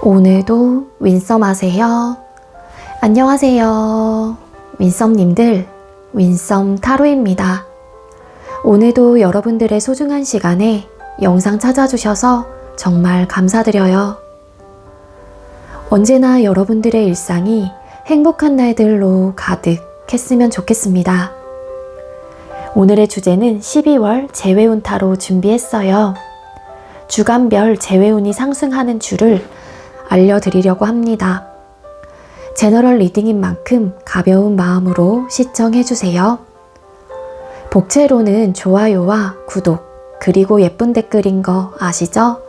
오늘도 윈썸 하세요. 안녕하세요. 윈썸님들, 윈썸 타로입니다. 오늘도 여러분들의 소중한 시간에 영상 찾아주셔서 정말 감사드려요. 언제나 여러분들의 일상이 행복한 날들로 가득했으면 좋겠습니다. 오늘의 주제는 12월 재회운 타로 준비했어요. 주간별 재회운이 상승하는 줄을 알려드리려고 합니다. 제너럴 리딩인 만큼 가벼운 마음으로 시청해주세요. 복채로는 좋아요와 구독, 그리고 예쁜 댓글인 거 아시죠?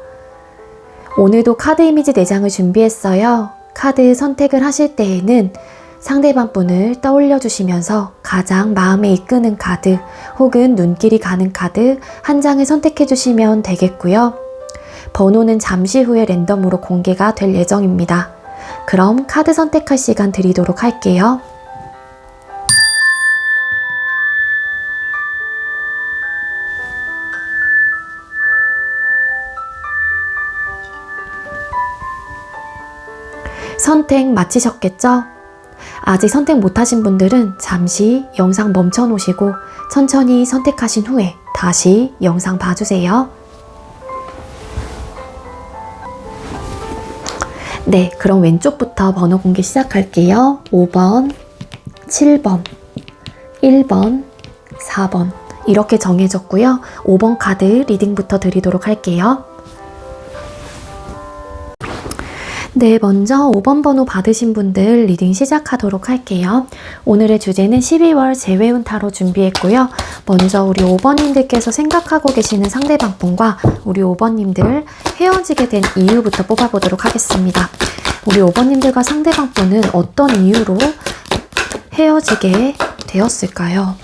오늘도 카드 이미지 4장을 준비했어요. 카드 선택을 하실 때에는 상대방 분을 떠올려 주시면서 가장 마음에 이끄는 카드 혹은 눈길이 가는 카드 한 장을 선택해 주시면 되겠고요. 번호는 잠시 후에 랜덤으로 공개가 될 예정입니다. 그럼 카드 선택할 시간 드리도록 할게요. 선택 마치셨겠죠? 아직 선택 못하신 분들은 잠시 영상 멈춰 놓으시고 천천히 선택하신 후에 다시 영상 봐주세요. 네, 그럼 왼쪽부터 번호 공개 시작할게요. 5번, 7번, 1번, 4번 이렇게 정해졌고요. 5번 카드 리딩부터 드리도록 할게요. 네, 먼저 5번 번호 받으신 분들 리딩 시작하도록 할게요. 오늘의 주제는 12월 재회운 타로 준비했고요. 먼저 우리 5번님들께서 생각하고 계시는 상대방 분과 우리 5번님들 헤어지게 된 이유부터 뽑아보도록 하겠습니다. 우리 5번님들과 상대방 분은 어떤 이유로 헤어지게 되었을까요?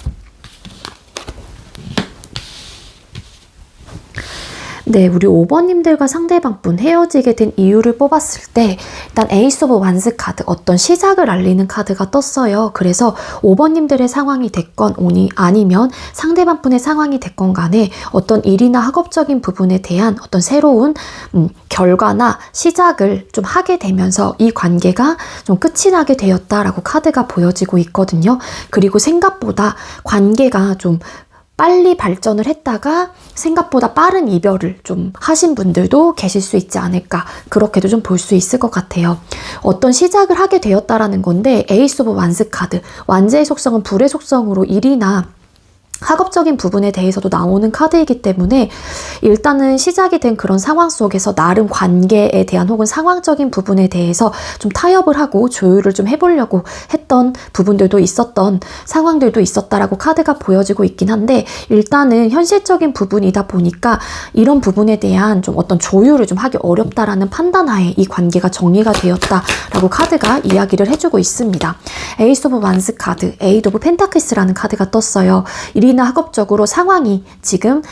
네, 우리 5번님들과 상대방분 헤어지게 된 이유를 뽑았을 때 일단 에이스 오브 완스 카드, 어떤 시작을 알리는 카드가 떴어요. 그래서 5번님들의 상황이 됐건 아니면 상대방분의 상황이 됐건 간에 어떤 일이나 학업적인 부분에 대한 어떤 새로운 결과나 시작을 좀 하게 되면서 이 관계가 좀 끝이 나게 되었다라고 카드가 보여지고 있거든요. 그리고 생각보다 관계가 좀 빨리 발전을 했다가 생각보다 빠른 이별을 좀 하신 분들도 계실 수 있지 않을까, 그렇게도 좀 볼 수 있을 것 같아요. 어떤 시작을 하게 되었다라는 건데 에이스 오브 완스 카드, 완제의 속성은 불의 속성으로 일이나 학업적인 부분에 대해서도 나오는 카드이기 때문에 일단은 시작이 된 그런 상황 속에서 나름 관계에 대한 혹은 상황적인 부분에 대해서 좀 타협을 하고 조율을 좀 해보려고 했던 부분들도 있었던 상황들도 있었다라고 카드가 보여지고 있긴 한데, 일단은 현실적인 부분이다 보니까 이런 부분에 대한 좀 어떤 조율을 좀 하기 어렵다라는 판단하에 이 관계가 정리가 되었다라고 카드가 이야기를 해주고 있습니다. 에이스 오브 완스 카드, 에이드 오브 펜타클스라는 카드가 떴어요. 일이나 학업적으로 상황이 지금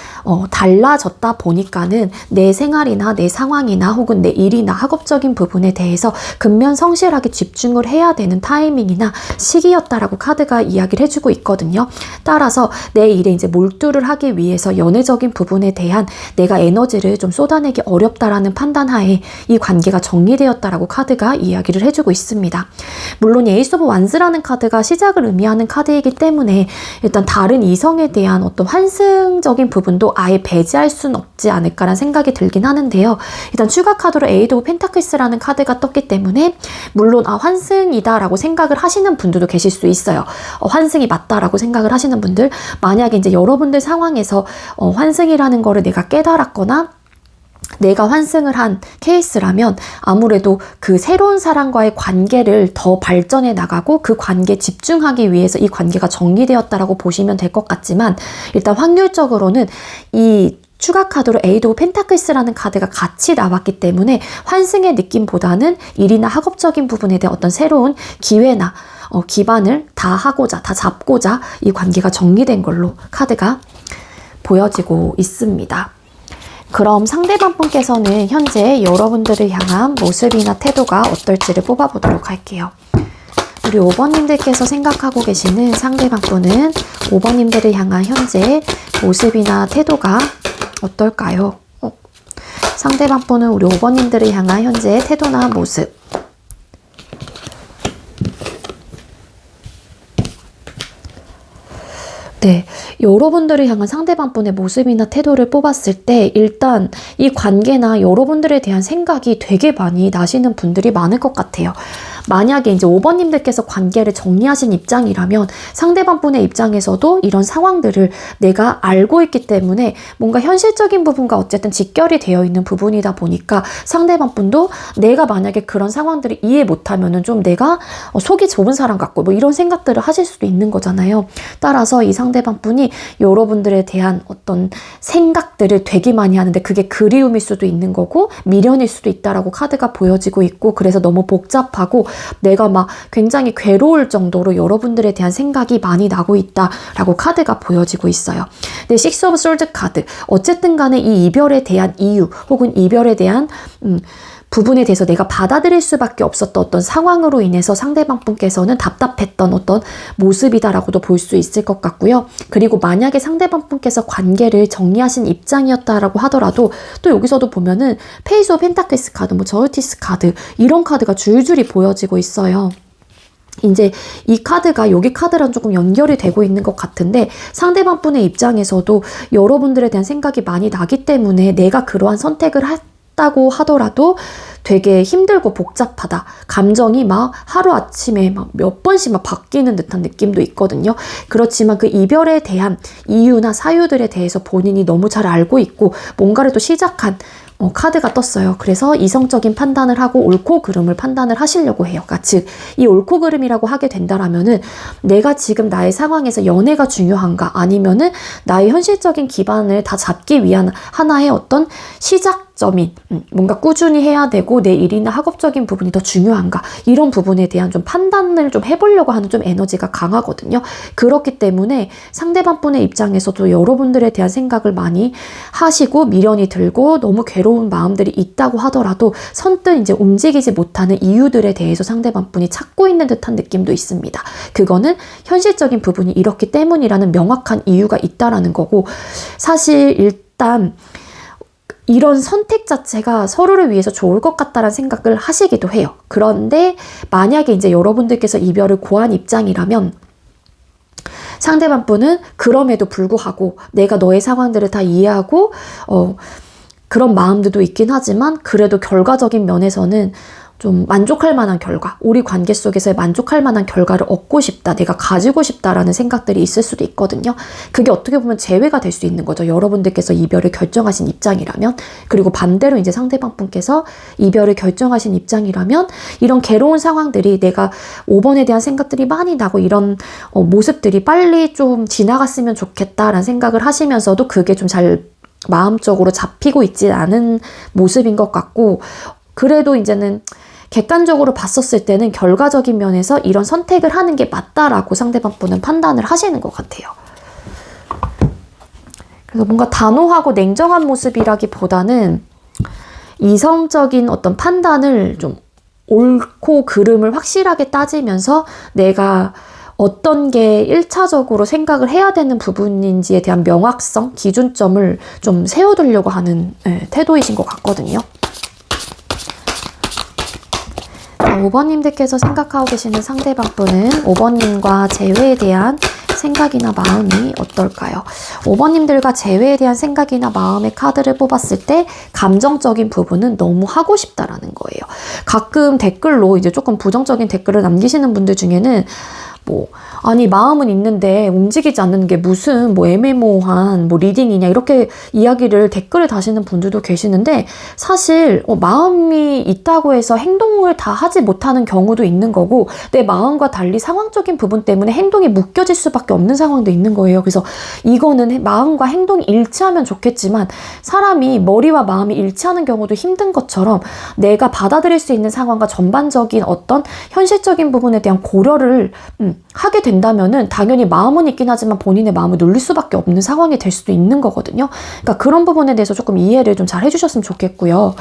달라졌다 보니까는 내 생활이나 내 상황이나 혹은 내 일이나 학업적인 부분에 대해서 근면성실하게 집중을 해야 되는 타이밍이나 시기였다라고 카드가 이야기를 해주고 있거든요. 따라서 내 일에 이제 몰두를 하기 위해서 연애적인 부분에 대한 내가 에너지를 좀 쏟아내기 어렵다라는 판단하에 이 관계가 정리되었다라고 카드가 이야기를 해주고 있습니다. 물론 에이스 오브 완스라는 카드가 시작을 의미하는 카드이기 때문에 일단 다른 이성에 대한 어떤 환승적인 부분도 아예 배제할 수는 없지 않을까라는 생각이 들긴 하는데요. 일단 추가 카드로 에이드 오브 펜타클스라는 카드가 떴기 때문에 물론 환승이다 라고 생각을 하시는 분들도 계실 수 있어요. 환승이 맞다라고 생각을 하시는 분들, 만약에 이제 여러분들 상황에서 환승이라는 거를 내가 깨달았거나 내가 환승을 한 케이스라면 아무래도 그 새로운 사람과의 관계를 더 발전해 나가고 그 관계에 집중하기 위해서 이 관계가 정리되었다라고 보시면 될 것 같지만, 일단 확률적으로는 이 추가 카드로 에이드 오브 펜타클스라는 카드가 같이 나왔기 때문에 환승의 느낌보다는 일이나 학업적인 부분에 대한 어떤 새로운 기회나 기반을 다 잡고자 이 관계가 정리된 걸로 카드가 보여지고 있습니다. 그럼 상대방 분께서는 현재 여러분들을 향한 모습이나 태도가 어떨지를 뽑아보도록 할게요. 우리 5번님들께서 생각하고 계시는 상대방 분은 5번님들을 향한 현재 모습이나 태도가 어떨까요? 상대방 분은 우리 5번님들을 향한 현재의 태도나 모습. 네, 여러분들을 향한 상대방 분의 모습이나 태도를 뽑았을 때 일단 이 관계나 여러분들에 대한 생각이 되게 많이 나시는 분들이 많을 것 같아요. 만약에 이제 5번님들께서 관계를 정리하신 입장이라면 상대방 분의 입장에서도 이런 상황들을 내가 알고 있기 때문에 뭔가 현실적인 부분과 어쨌든 직결이 되어 있는 부분이다 보니까 상대방 분도 내가 만약에 그런 상황들을 이해 못하면은 좀 내가 속이 좁은 사람 같고 뭐 이런 생각들을 하실 수도 있는 거잖아요. 따라서 이 상대방 분이 여러분들에 대한 어떤 생각들을 되게 많이 하는데 그게 그리움일 수도 있는 거고 미련일 수도 있다라고 카드가 보여지고 있고, 그래서 너무 복잡하고 내가 막 굉장히 괴로울 정도로 여러분들에 대한 생각이 많이 나고 있다라고 카드가 보여지고 있어요. 근데 식스 오브 솔드 카드, 어쨌든 간에 이 이별에 대한 이유 혹은 이별에 대한 부분에 대해서 내가 받아들일 수밖에 없었던 어떤 상황으로 인해서 상대방 분께서는 답답했던 어떤 모습이다라고도 볼 수 있을 것 같고요. 그리고 만약에 상대방 분께서 관계를 정리하신 입장이었다라고 하더라도 또 여기서도 보면은 페이스 오브 펜타클스 카드, 뭐 저스티스 카드 이런 카드가 줄줄이 보여지고 있어요. 이제 이 카드가 여기 카드랑 조금 연결이 되고 있는 것 같은데 상대방 분의 입장에서도 여러분들에 대한 생각이 많이 나기 때문에 내가 그러한 선택을 했다고 하더라도 되게 힘들고 복잡하다. 감정이 막 하루아침에 막 몇 번씩 막 바뀌는 듯한 느낌도 있거든요. 그렇지만 그 이별에 대한 이유나 사유들에 대해서 본인이 너무 잘 알고 있고 뭔가를 또 시작한 카드가 떴어요. 그래서 이성적인 판단을 하고 옳고 그름을 판단을 하시려고 해요. 그러니까 즉, 이 옳고 그름이라고 하게 된다라면은 내가 지금 나의 상황에서 연애가 중요한가 아니면은 나의 현실적인 기반을 다 잡기 위한 하나의 어떤 시작점인 뭔가 꾸준히 해야 되고 내 일이나 학업적인 부분이 더 중요한가 이런 부분에 대한 좀 판단을 좀 해보려고 하는 좀 에너지가 강하거든요. 그렇기 때문에 상대방 분의 입장에서도 여러분들에 대한 생각을 많이 하시고 미련이 들고 너무 괴로운 마음들이 있다고 하더라도 선뜻 이제 움직이지 못하는 이유들에 대해서 상대방 분이 찾고 있는 듯한 느낌도 있습니다. 그거는 현실적인 부분이 이렇기 때문이라는 명확한 이유가 있다라는 거고, 사실 일단 이런 선택 자체가 서로를 위해서 좋을 것 같다라는 생각을 하시기도 해요. 그런데 만약에 이제 여러분들께서 이별을 고한 입장이라면 상대방 분은 그럼에도 불구하고 내가 너의 상황들을 다 이해하고 그런 마음들도 있긴 하지만 그래도 결과적인 면에서는 좀 만족할 만한 결과, 우리 관계 속에서의 만족할 만한 결과를 얻고 싶다, 내가 가지고 싶다라는 생각들이 있을 수도 있거든요. 그게 어떻게 보면 재회가 될 수 있는 거죠. 여러분들께서 이별을 결정하신 입장이라면. 그리고 반대로 이제 상대방 분께서 이별을 결정하신 입장이라면 이런 괴로운 상황들이 내가 5번에 대한 생각들이 많이 나고 이런 모습들이 빨리 좀 지나갔으면 좋겠다라는 생각을 하시면서도 그게 좀 잘 마음적으로 잡히고 있지 않은 모습인 것 같고, 그래도 이제는 객관적으로 봤었을 때는 결과적인 면에서 이런 선택을 하는 게 맞다라고 상대방 분은 판단을 하시는 것 같아요. 그래서 뭔가 단호하고 냉정한 모습이라기보다는 이성적인 어떤 판단을 좀 옳고 그름을 확실하게 따지면서 내가 어떤 게 1차적으로 생각을 해야 되는 부분인지에 대한 명확성, 기준점을 좀 세워두려고 하는 태도이신 것 같거든요. 5번님들께서 생각하고 계시는 상대방 분은 5번님과 재회에 대한 생각이나 마음이 어떨까요? 5번님들과 재회에 대한 생각이나 마음의 카드를 뽑았을 때 감정적인 부분은 너무 하고 싶다라는 거예요. 가끔 댓글로 이제 조금 부정적인 댓글을 남기시는 분들 중에는 아니 마음은 있는데 움직이지 않는 게 무슨 애매모호한 리딩이냐 이렇게 이야기를 댓글에 다시는 분들도 계시는데, 사실 마음이 있다고 해서 행동을 다 하지 못하는 경우도 있는 거고 내 마음과 달리 상황적인 부분 때문에 행동이 묶여질 수밖에 없는 상황도 있는 거예요. 그래서 이거는 마음과 행동이 일치하면 좋겠지만 사람이 머리와 마음이 일치하는 경우도 힘든 것처럼 내가 받아들일 수 있는 상황과 전반적인 어떤 현실적인 부분에 대한 고려를 하게 된다면은 당연히 마음은 있긴 하지만 본인의 마음을 눌릴 수밖에 없는 상황이 될 수도 있는 거거든요. 그러니까 그런 부분에 대해서 조금 이해를 좀 잘 해주셨으면 좋겠고요.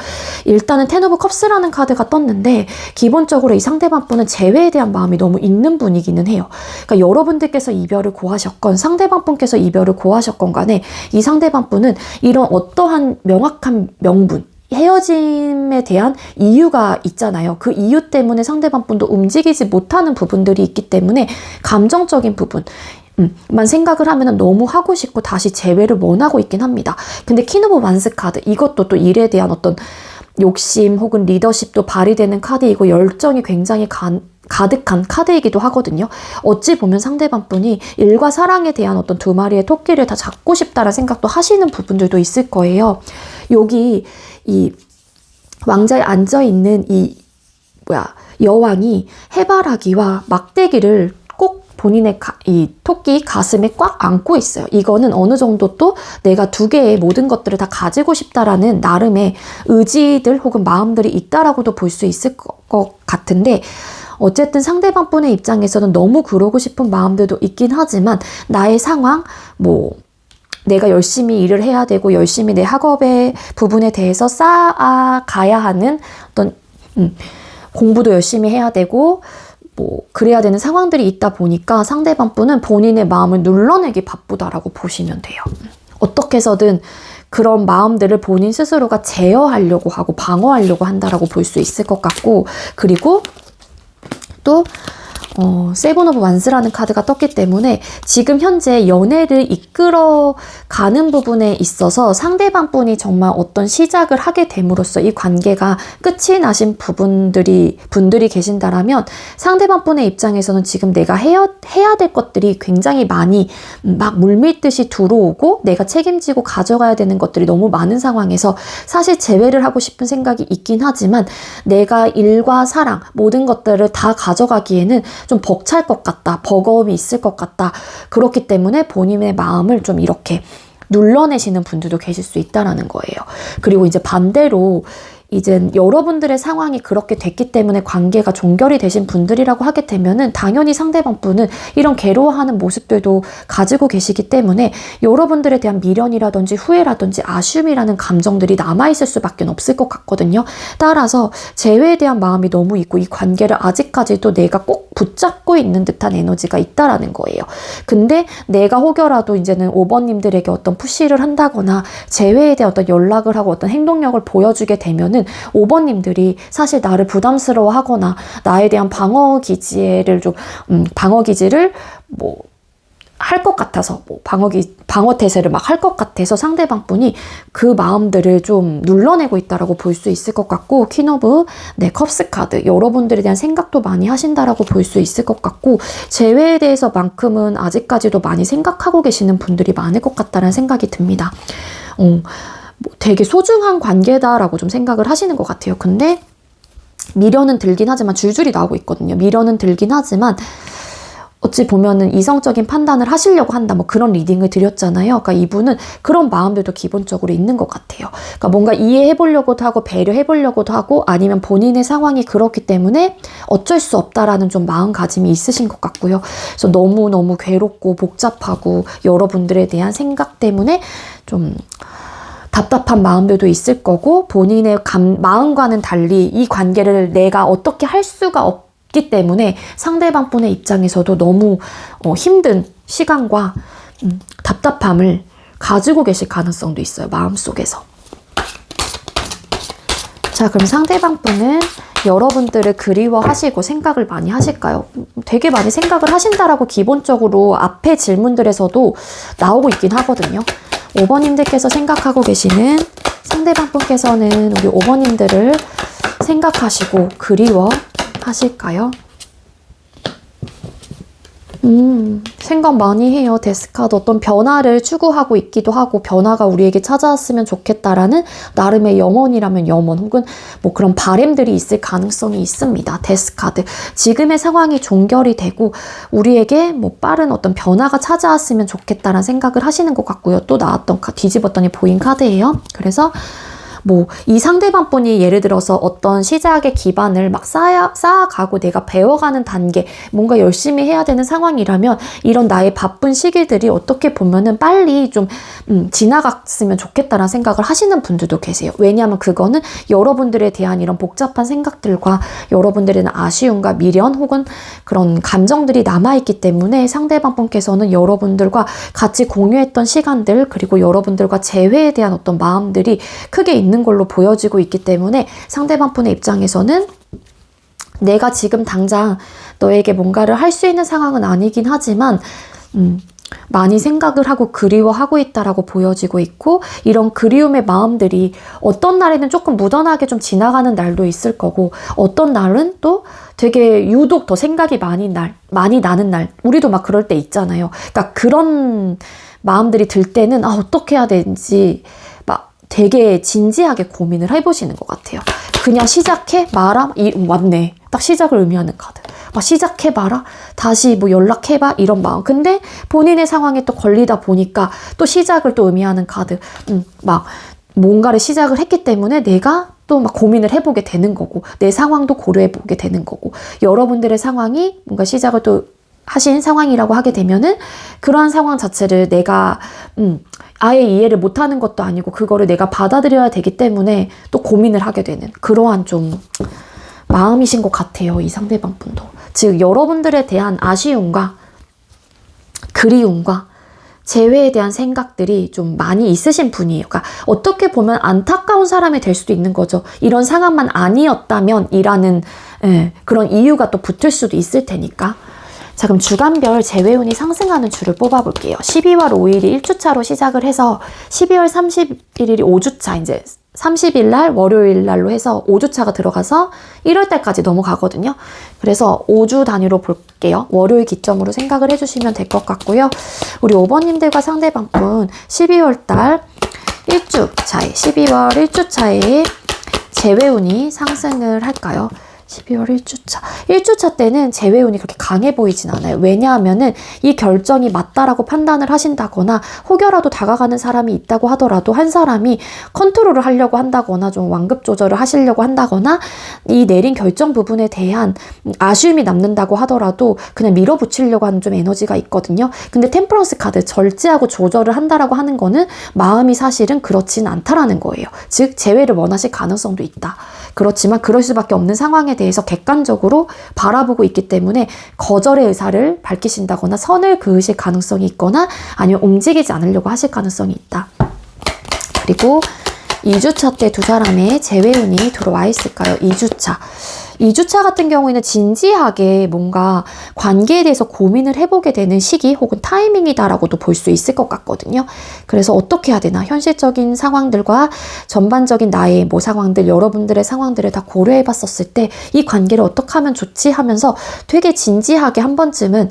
일단은 텐 오브 컵스라는 카드가 떴는데 기본적으로 이 상대방 분은 재회에 대한 마음이 너무 있는 분이기는 해요. 그러니까 여러분들께서 이별을 고하셨건 상대방 분께서 이별을 고하셨건 간에 이 상대방 분은 이런 어떠한 명확한 명분, 헤어짐에 대한 이유가 있잖아요. 그 이유 때문에 상대방 분도 움직이지 못하는 부분들이 있기 때문에 감정적인 부분 만 생각을 하면 너무 하고 싶고 다시 재회를 원하고 있긴 합니다. 근데 퀸 오브 완스 카드, 이것도 또 일에 대한 어떤 욕심 혹은 리더십도 발휘되는 카드이고 열정이 굉장히 가득한 카드이기도 하거든요. 어찌 보면 상대방 분이 일과 사랑에 대한 어떤 두 마리의 토끼를 다 잡고 싶다라는 생각도 하시는 부분들도 있을 거예요. 여기 이 왕자에 앉아있는 이 여왕이 해바라기와 막대기를 꼭 본인의 이 토끼 가슴에 꽉 안고 있어요. 이거는 어느 정도 또 내가 두 개의 모든 것들을 다 가지고 싶다라는 나름의 의지들 혹은 마음들이 있다라고도 볼 수 있을 것 같은데, 어쨌든 상대방 분의 입장에서는 너무 그러고 싶은 마음들도 있긴 하지만 나의 상황, 내가 열심히 일을 해야 되고 열심히 내 학업의 부분에 대해서 쌓아가야 하는 어떤 공부도 열심히 해야 되고 그래야 되는 상황들이 있다 보니까 상대방 분은 본인의 마음을 눌러내기 바쁘다라고 보시면 돼요. 어떻게 해서든 그런 마음들을 본인 스스로가 제어하려고 하고 방어하려고 한다라고 볼 수 있을 것 같고, 그리고 또 세븐 오브 완스라는 카드가 떴기 때문에 지금 현재 연애를 이끌어가는 부분에 있어서 상대방 분이 정말 어떤 시작을 하게 됨으로써 이 관계가 끝이 나신 분들이 계신다라면 상대방 분의 입장에서는 지금 내가 해야 될 것들이 굉장히 많이 막 물밀듯이 들어오고 내가 책임지고 가져가야 되는 것들이 너무 많은 상황에서 사실 재회를 하고 싶은 생각이 있긴 하지만 내가 일과 사랑 모든 것들을 다 가져가기에는 좀 벅찰 것 같다, 버거움이 있을 것 같다. 그렇기 때문에 본인의 마음을 좀 이렇게 눌러내시는 분들도 계실 수 있다라는 거예요. 그리고 이제 반대로 이젠 여러분들의 상황이 그렇게 됐기 때문에 관계가 종결이 되신 분들이라고 하게 되면은 당연히 상대방 분은 이런 괴로워하는 모습들도 가지고 계시기 때문에 여러분들에 대한 미련이라든지 후회라든지 아쉬움이라는 감정들이 남아있을 수밖에 없을 것 같거든요. 따라서 재회에 대한 마음이 너무 있고 이 관계를 아직까지도 내가 꼭 붙잡고 있는 듯한 에너지가 있다라는 거예요. 근데 내가 혹여라도 이제는 5번님들에게 어떤 푸시를 한다거나 재회에 대한 어떤 연락을 하고 어떤 행동력을 보여주게 되면은 5번님들이 사실 나를 부담스러워하거나 나에 대한 방어 기지를 할 것 같아서 방어 태세를 막 할 것 같아서 상대방 분이 그 마음들을 좀 눌러내고 있다라고 볼 수 있을 것 같고, 퀸 오브 컵스 카드, 여러분들에 대한 생각도 많이 하신다라고 볼 수 있을 것 같고, 재회에 대해서만큼은 아직까지도 많이 생각하고 계시는 분들이 많을 것 같다는 생각이 듭니다. 되게 소중한 관계다라고 좀 생각을 하시는 것 같아요. 근데 미련은 들긴 하지만 줄줄이 나오고 있거든요. 미련은 들긴 하지만 어찌 보면은 이성적인 판단을 하시려고 한다, 그런 리딩을 드렸잖아요. 그러니까 이분은 그런 마음들도 기본적으로 있는 것 같아요. 그러니까 뭔가 이해해보려고도 하고 배려해보려고도 하고 아니면 본인의 상황이 그렇기 때문에 어쩔 수 없다라는 좀 마음가짐이 있으신 것 같고요. 그래서 너무너무 괴롭고 복잡하고 여러분들에 대한 생각 때문에 좀 답답한 마음들도 있을 거고, 본인의 마음과는 달리 이 관계를 내가 어떻게 할 수가 없기 때문에 상대방 분의 입장에서도 너무 힘든 시간과 답답함을 가지고 계실 가능성도 있어요. 마음속에서. 자, 그럼 상대방 분은 여러분들을 그리워하시고 생각을 많이 하실까요? 되게 많이 생각을 하신다라고 기본적으로 앞에 질문들에서도 나오고 있긴 하거든요. 5번님들께서 생각하고 계시는 상대방 분께서는 우리 5번님들을 생각하시고 그리워하실까요? 생각 많이 해요. 데스카드 어떤 변화를 추구하고 있기도 하고 변화가 우리에게 찾아왔으면 좋겠다라는 나름의 염원이라면 염원 혹은 그런 바램들이 있을 가능성이 있습니다. 데스카드 지금의 상황이 종결이 되고 우리에게 빠른 어떤 변화가 찾아왔으면 좋겠다라는 생각을 하시는 것 같고요. 또 나왔던 뒤집었더니 보인 카드예요. 그래서 뭐 이 상대방분이 예를 들어서 어떤 시작의 기반을 막 쌓아가고 내가 배워가는 단계, 뭔가 열심히 해야 되는 상황이라면 이런 나의 바쁜 시기들이 어떻게 보면은 빨리 좀 지나갔으면 좋겠다라는 생각을 하시는 분들도 계세요. 왜냐하면 그거는 여러분들에 대한 이런 복잡한 생각들과 여러분들의 아쉬움과 미련 혹은 그런 감정들이 남아있기 때문에 상대방분께서는 여러분들과 같이 공유했던 시간들, 그리고 여러분들과 재회에 대한 어떤 마음들이 크게 있는 걸로 보여지고 있기 때문에 상대방분의 입장에서는 내가 지금 당장 너에게 뭔가를 할 수 있는 상황은 아니긴 하지만 많이 생각을 하고 그리워하고 있다라고 보여지고 있고, 이런 그리움의 마음들이 어떤 날에는 조금 무던하게 좀 지나가는 날도 있을 거고, 어떤 날은 또 되게 유독 더 생각이 많이 나는 날, 우리도 막 그럴 때 있잖아요. 그러니까 그런 마음들이 들 때는 어떻게 해야 되는지 막 되게 진지하게 고민을 해보시는 것 같아요. 그냥 시작해? 마라? 맞네. 딱 시작을 의미하는 카드. 막 시작해봐라? 다시 뭐 연락해봐? 이런 마음. 근데 본인의 상황에 또 걸리다 보니까 또 시작을 또 의미하는 카드. 막 뭔가를 시작을 했기 때문에 내가 또 막 고민을 해보게 되는 거고, 내 상황도 고려해보게 되는 거고, 여러분들의 상황이 뭔가 시작을 또 하신 상황이라고 하게 되면은 그러한 상황 자체를 내가 아예 이해를 못하는 것도 아니고 그거를 내가 받아들여야 되기 때문에 또 고민을 하게 되는 그러한 좀 마음이신 것 같아요. 이 상대방 분도. 즉 여러분들에 대한 아쉬움과 그리움과 재회에 대한 생각들이 좀 많이 있으신 분이에요. 그러니까 어떻게 보면 안타까운 사람이 될 수도 있는 거죠. 이런 상황만 아니었다면 이라는 그런 이유가 또 붙을 수도 있을 테니까. 자, 그럼 주간별 재회운이 상승하는 주를 뽑아볼게요. 12월 5일이 1주차로 시작을 해서 12월 31일이 5주차, 이제 30일 날 월요일 날로 해서 5주차가 들어가서 1월 달까지 넘어가거든요. 그래서 5주 단위로 볼게요. 월요일 기점으로 생각을 해주시면 될 것 같고요. 우리 5번님들과 상대방분 12월 달 1주차에 12월 1주차에 재회운이 상승을 할까요? 12월 1주차. 1주차 때는 재회운이 그렇게 강해 보이진 않아요. 왜냐하면은 이 결정이 맞다라고 판단을 하신다거나 혹여라도 다가가는 사람이 있다고 하더라도 한 사람이 컨트롤을 하려고 한다거나 좀 완급 조절을 하시려고 한다거나 이 내린 결정 부분에 대한 아쉬움이 남는다고 하더라도 그냥 밀어붙이려고 하는 좀 에너지가 있거든요. 근데 템퍼런스 카드 절제하고 조절을 한다라고 하는 거는 마음이 사실은 그렇지는 않다라는 거예요. 즉 재회를 원하실 가능성도 있다. 그렇지만 그럴 수밖에 없는 상황에 대해서 객관적으로 바라보고 있기 때문에 거절의 의사를 밝히신다거나 선을 그으실 가능성이 있거나 아니면 움직이지 않으려고 하실 가능성이 있다. 그리고 2주차 때 두 사람의 재회운이 들어와 있을까요? 2주차. 2주차 같은 경우에는 진지하게 뭔가 관계에 대해서 고민을 해보게 되는 시기 혹은 타이밍이다라고도 볼 수 있을 것 같거든요. 그래서 어떻게 해야 되나, 현실적인 상황들과 전반적인 나의 뭐 상황들, 여러분들의 상황들을 다 고려해 봤었을 때 이 관계를 어떻게 하면 좋지 하면서 되게 진지하게 한 번쯤은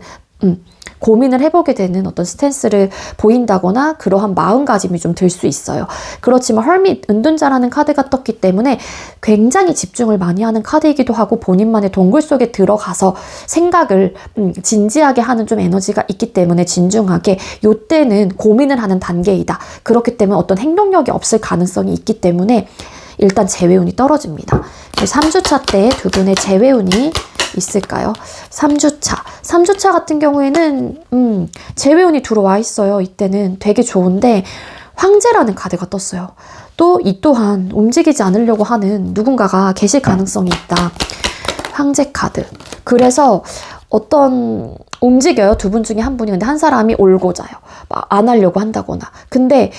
고민을 해보게 되는 어떤 스탠스를 보인다거나 그러한 마음가짐이 좀 들 수 있어요. 그렇지만 헐밋, 은둔자라는 카드가 떴기 때문에 굉장히 집중을 많이 하는 카드이기도 하고 본인만의 동굴 속에 들어가서 생각을 진지하게 하는 좀 에너지가 있기 때문에 진중하게 요때는 고민을 하는 단계이다. 그렇기 때문에 어떤 행동력이 없을 가능성이 있기 때문에 일단 재회운이 떨어집니다. 3주차 때 두 분의 재회운이 있을까요? 3주차 같은 경우에는 재회운이 들어와 있어요. 이때는 되게 좋은데 황제라는 카드가 떴어요. 또 이 또한 움직이지 않으려고 하는 누군가가 계실 가능성이 있다. 황제 카드. 그래서 어떤 움직여요. 두 분 중에 한 분이. 근데 한 사람이 올고자요. 막 안 하려고 한다거나. 근데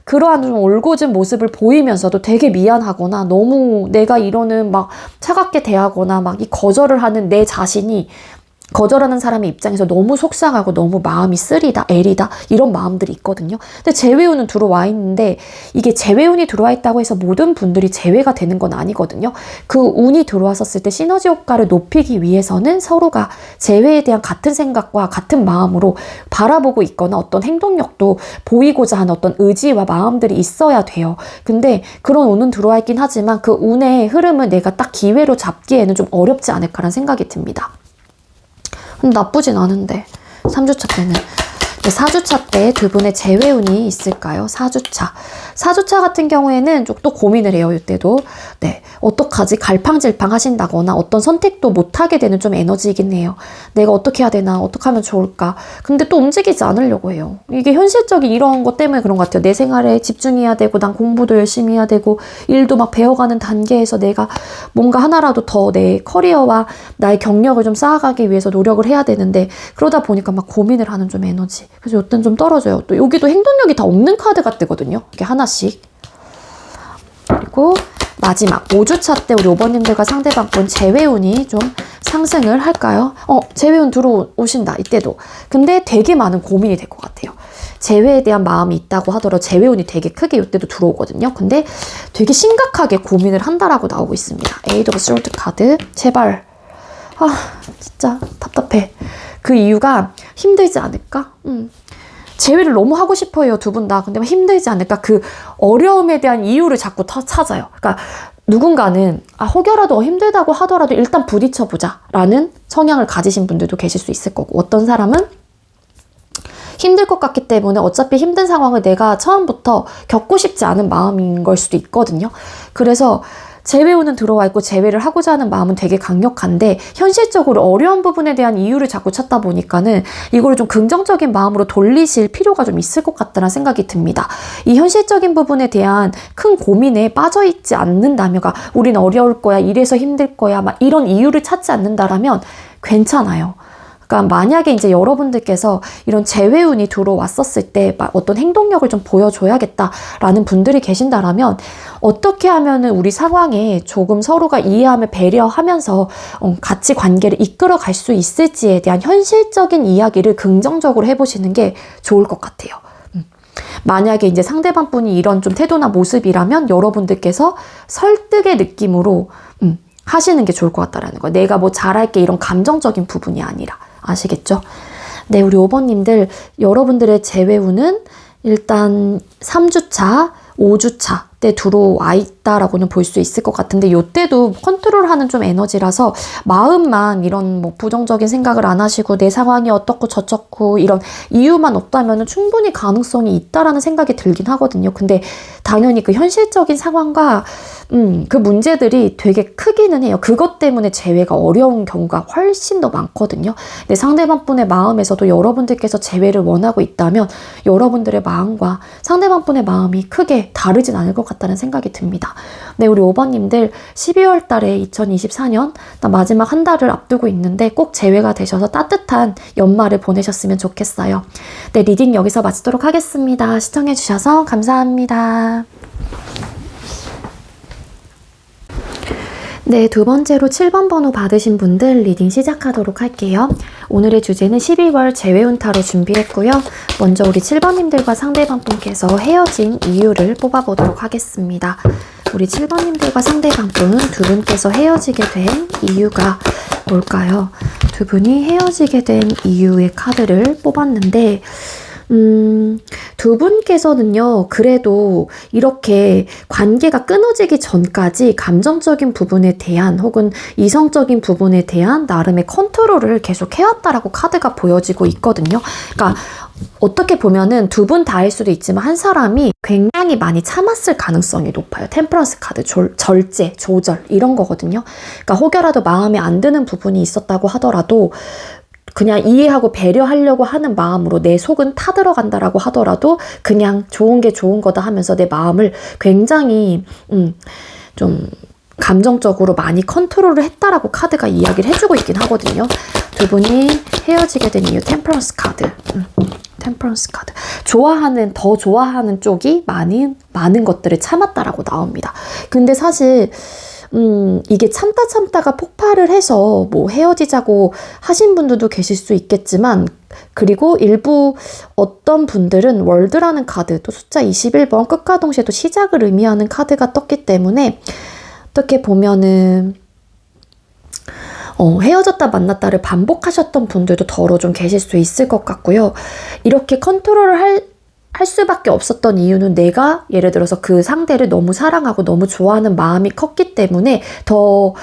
그러한 좀 올고진 모습을 보이면서도 되게 미안하거나 너무 내가 이러는 막 차갑게 대하거나 막 이 거절을 하는 내 자신이 거절하는 사람의 입장에서 너무 속상하고 너무 마음이 쓰리다, 애리다 이런 마음들이 있거든요. 근데 재회운은 들어와 있는데 이게 재회운이 들어와 있다고 해서 모든 분들이 재회가 되는 건 아니거든요. 그 운이 들어왔었을 때 시너지 효과를 높이기 위해서는 서로가 재회에 대한 같은 생각과 같은 마음으로 바라보고 있거나 어떤 행동력도 보이고자 하는 어떤 의지와 마음들이 있어야 돼요. 근데 그런 운은 들어와 있긴 하지만 그 운의 흐름을 내가 딱 기회로 잡기에는 좀 어렵지 않을까라는 생각이 듭니다. 나쁘진 않은데 3주차 때는. 4주차 때 두 분의 재회운이 있을까요? 4주차 같은 경우에는 좀 또 고민을 해요. 이때도. 네. 어떡하지? 갈팡질팡 하신다거나 어떤 선택도 못하게 되는 좀 에너지이긴 해요. 내가 어떻게 해야 되나? 어떻게 하면 좋을까? 근데 또 움직이지 않으려고 해요. 이게 현실적인 이런 것 때문에 그런 것 같아요. 내 생활에 집중해야 되고 난 공부도 열심히 해야 되고 일도 막 배워가는 단계에서 내가 뭔가 하나라도 더 내 커리어와 나의 경력을 좀 쌓아가기 위해서 노력을 해야 되는데 그러다 보니까 막 고민을 하는 좀 에너지. 그래서 이땐 좀 떨어져요. 또 여기도 행동력이 다 없는 카드가 뜨거든요. 이렇게 하나씩. 그리고 마지막 5주차 때 우리 5번님들과 상대방분 재회운이 좀 상승을 할까요? 재회운 들어오신다. 이때도. 근데 되게 많은 고민이 될 것 같아요. 재회에 대한 마음이 있다고 하더라도 재회운이 되게 크게 이때도 들어오거든요. 근데 되게 심각하게 고민을 한다라고 나오고 있습니다. 에이드 오브 스월드 카드. 제발. 진짜 답답해. 그 이유가 힘들지 않을까? 재회를 너무 하고 싶어요, 두 분 다. 근데 힘들지 않을까? 그 어려움에 대한 이유를 자꾸 찾아요. 그러니까 누군가는 혹여라도 힘들다고 하더라도 일단 부딪혀보자 라는 성향을 가지신 분들도 계실 수 있을 거고, 어떤 사람은 힘들 것 같기 때문에 어차피 힘든 상황을 내가 처음부터 겪고 싶지 않은 마음인 걸 수도 있거든요. 그래서 재회운은 들어와 있고 재회를 하고자 하는 마음은 되게 강력한데 현실적으로 어려운 부분에 대한 이유를 자꾸 찾다 보니까는 이걸 좀 긍정적인 마음으로 돌리실 필요가 좀 있을 것 같다는 생각이 듭니다. 이 현실적인 부분에 대한 큰 고민에 빠져있지 않는다면, 우린 어려울 거야, 이래서 힘들 거야, 막 이런 이유를 찾지 않는다라면 괜찮아요. 그러니까 만약에 이제 여러분들께서 이런 재회운이 들어왔었을 때 어떤 행동력을 좀 보여줘야겠다라는 분들이 계신다라면 어떻게 하면은 우리 상황에 조금 서로가 이해하며 배려하면서 같이 관계를 이끌어 갈 수 있을지에 대한 현실적인 이야기를 긍정적으로 해보시는 게 좋을 것 같아요. 만약에 이제 상대방 분이 이런 좀 태도나 모습이라면 여러분들께서 설득의 느낌으로 하시는 게 좋을 것 같다라는 거예요. 내가 뭐 잘할게 이런 감정적인 부분이 아니라. 아시겠죠? 네, 우리 5번님들 여러분들의 재회운은 일단 3주차, 5주차 때 들어와 있다라고는 볼 수 있을 것 같은데 이때도 컨트롤하는 좀 에너지라서 마음만 이런 뭐 부정적인 생각을 안 하시고 내 상황이 어떻고 저쩌고 이런 이유만 없다면 충분히 가능성이 있다라는 생각이 들긴 하거든요. 근데 당연히 그 현실적인 상황과 그 문제들이 되게 크기는 해요. 그것 때문에 재회가 어려운 경우가 훨씬 더 많거든요. 근데 상대방 분의 마음에서도 여러분들께서 재회를 원하고 있다면 여러분들의 마음과 상대방 분의 마음이 크게 다르진 않을 것 같다는 생각이 듭니다. 네, 우리 5번님들 12월 달에 2024년 마지막 한 달을 앞두고 있는데 꼭 재회가 되셔서 따뜻한 연말을 보내셨으면 좋겠어요. 네, 리딩 여기서 마치도록 하겠습니다. 시청해주셔서 감사합니다. 네, 두 번째로 7번 번호 받으신 분들 리딩 시작하도록 할게요. 오늘의 주제는 12월 재회운 타로 준비했고요. 먼저 우리 7번님들과 상대방 분께서 헤어진 이유를 뽑아보도록 하겠습니다. 우리 7번님들과 상대방 분 두 분께서 헤어지게 된 이유가 뭘까요? 두 분이 헤어지게 된 이유의 카드를 뽑았는데 두 분께서는요, 그래도 이렇게 관계가 끊어지기 전까지 감정적인 부분에 대한 혹은 이성적인 부분에 대한 나름의 컨트롤을 계속 해왔다라고 카드가 보여지고 있거든요. 그러니까 어떻게 보면은 두 분 다일 수도 있지만 한 사람이 굉장히 많이 참았을 가능성이 높아요. 템퍼런스 카드, 절제, 조절 이런 거거든요. 그러니까 혹여라도 마음에 안 드는 부분이 있었다고 하더라도 그냥 이해하고 배려하려고 하는 마음으로 내 속은 타들어간다라고 하더라도 그냥 좋은 게 좋은 거다 하면서 내 마음을 굉장히 좀 감정적으로 많이 컨트롤을 했다라고 카드가 이야기를 해주고 있긴 하거든요. 두 분이 헤어지게 된 이유 템퍼런스 카드. 템퍼런스 카드. 더 좋아하는 쪽이 많은 것들을 참았다라고 나옵니다. 근데 사실 이게 참다가 폭발을 해서 뭐 헤어지자고 하신 분들도 계실 수 있겠지만, 그리고 일부 어떤 분들은 월드라는 카드, 또 숫자 21번 끝과 동시에 또 시작을 의미하는 카드가 떴기 때문에 어떻게 보면은 헤어졌다 만났다를 반복하셨던 분들도 더러 좀 계실 수 있을 것 같고요. 이렇게 컨트롤을 할 수밖에 없었던 이유는 내가 예를 들어서 그 상대를 너무 사랑하고 너무 좋아하는 마음이 컸기 때문에 더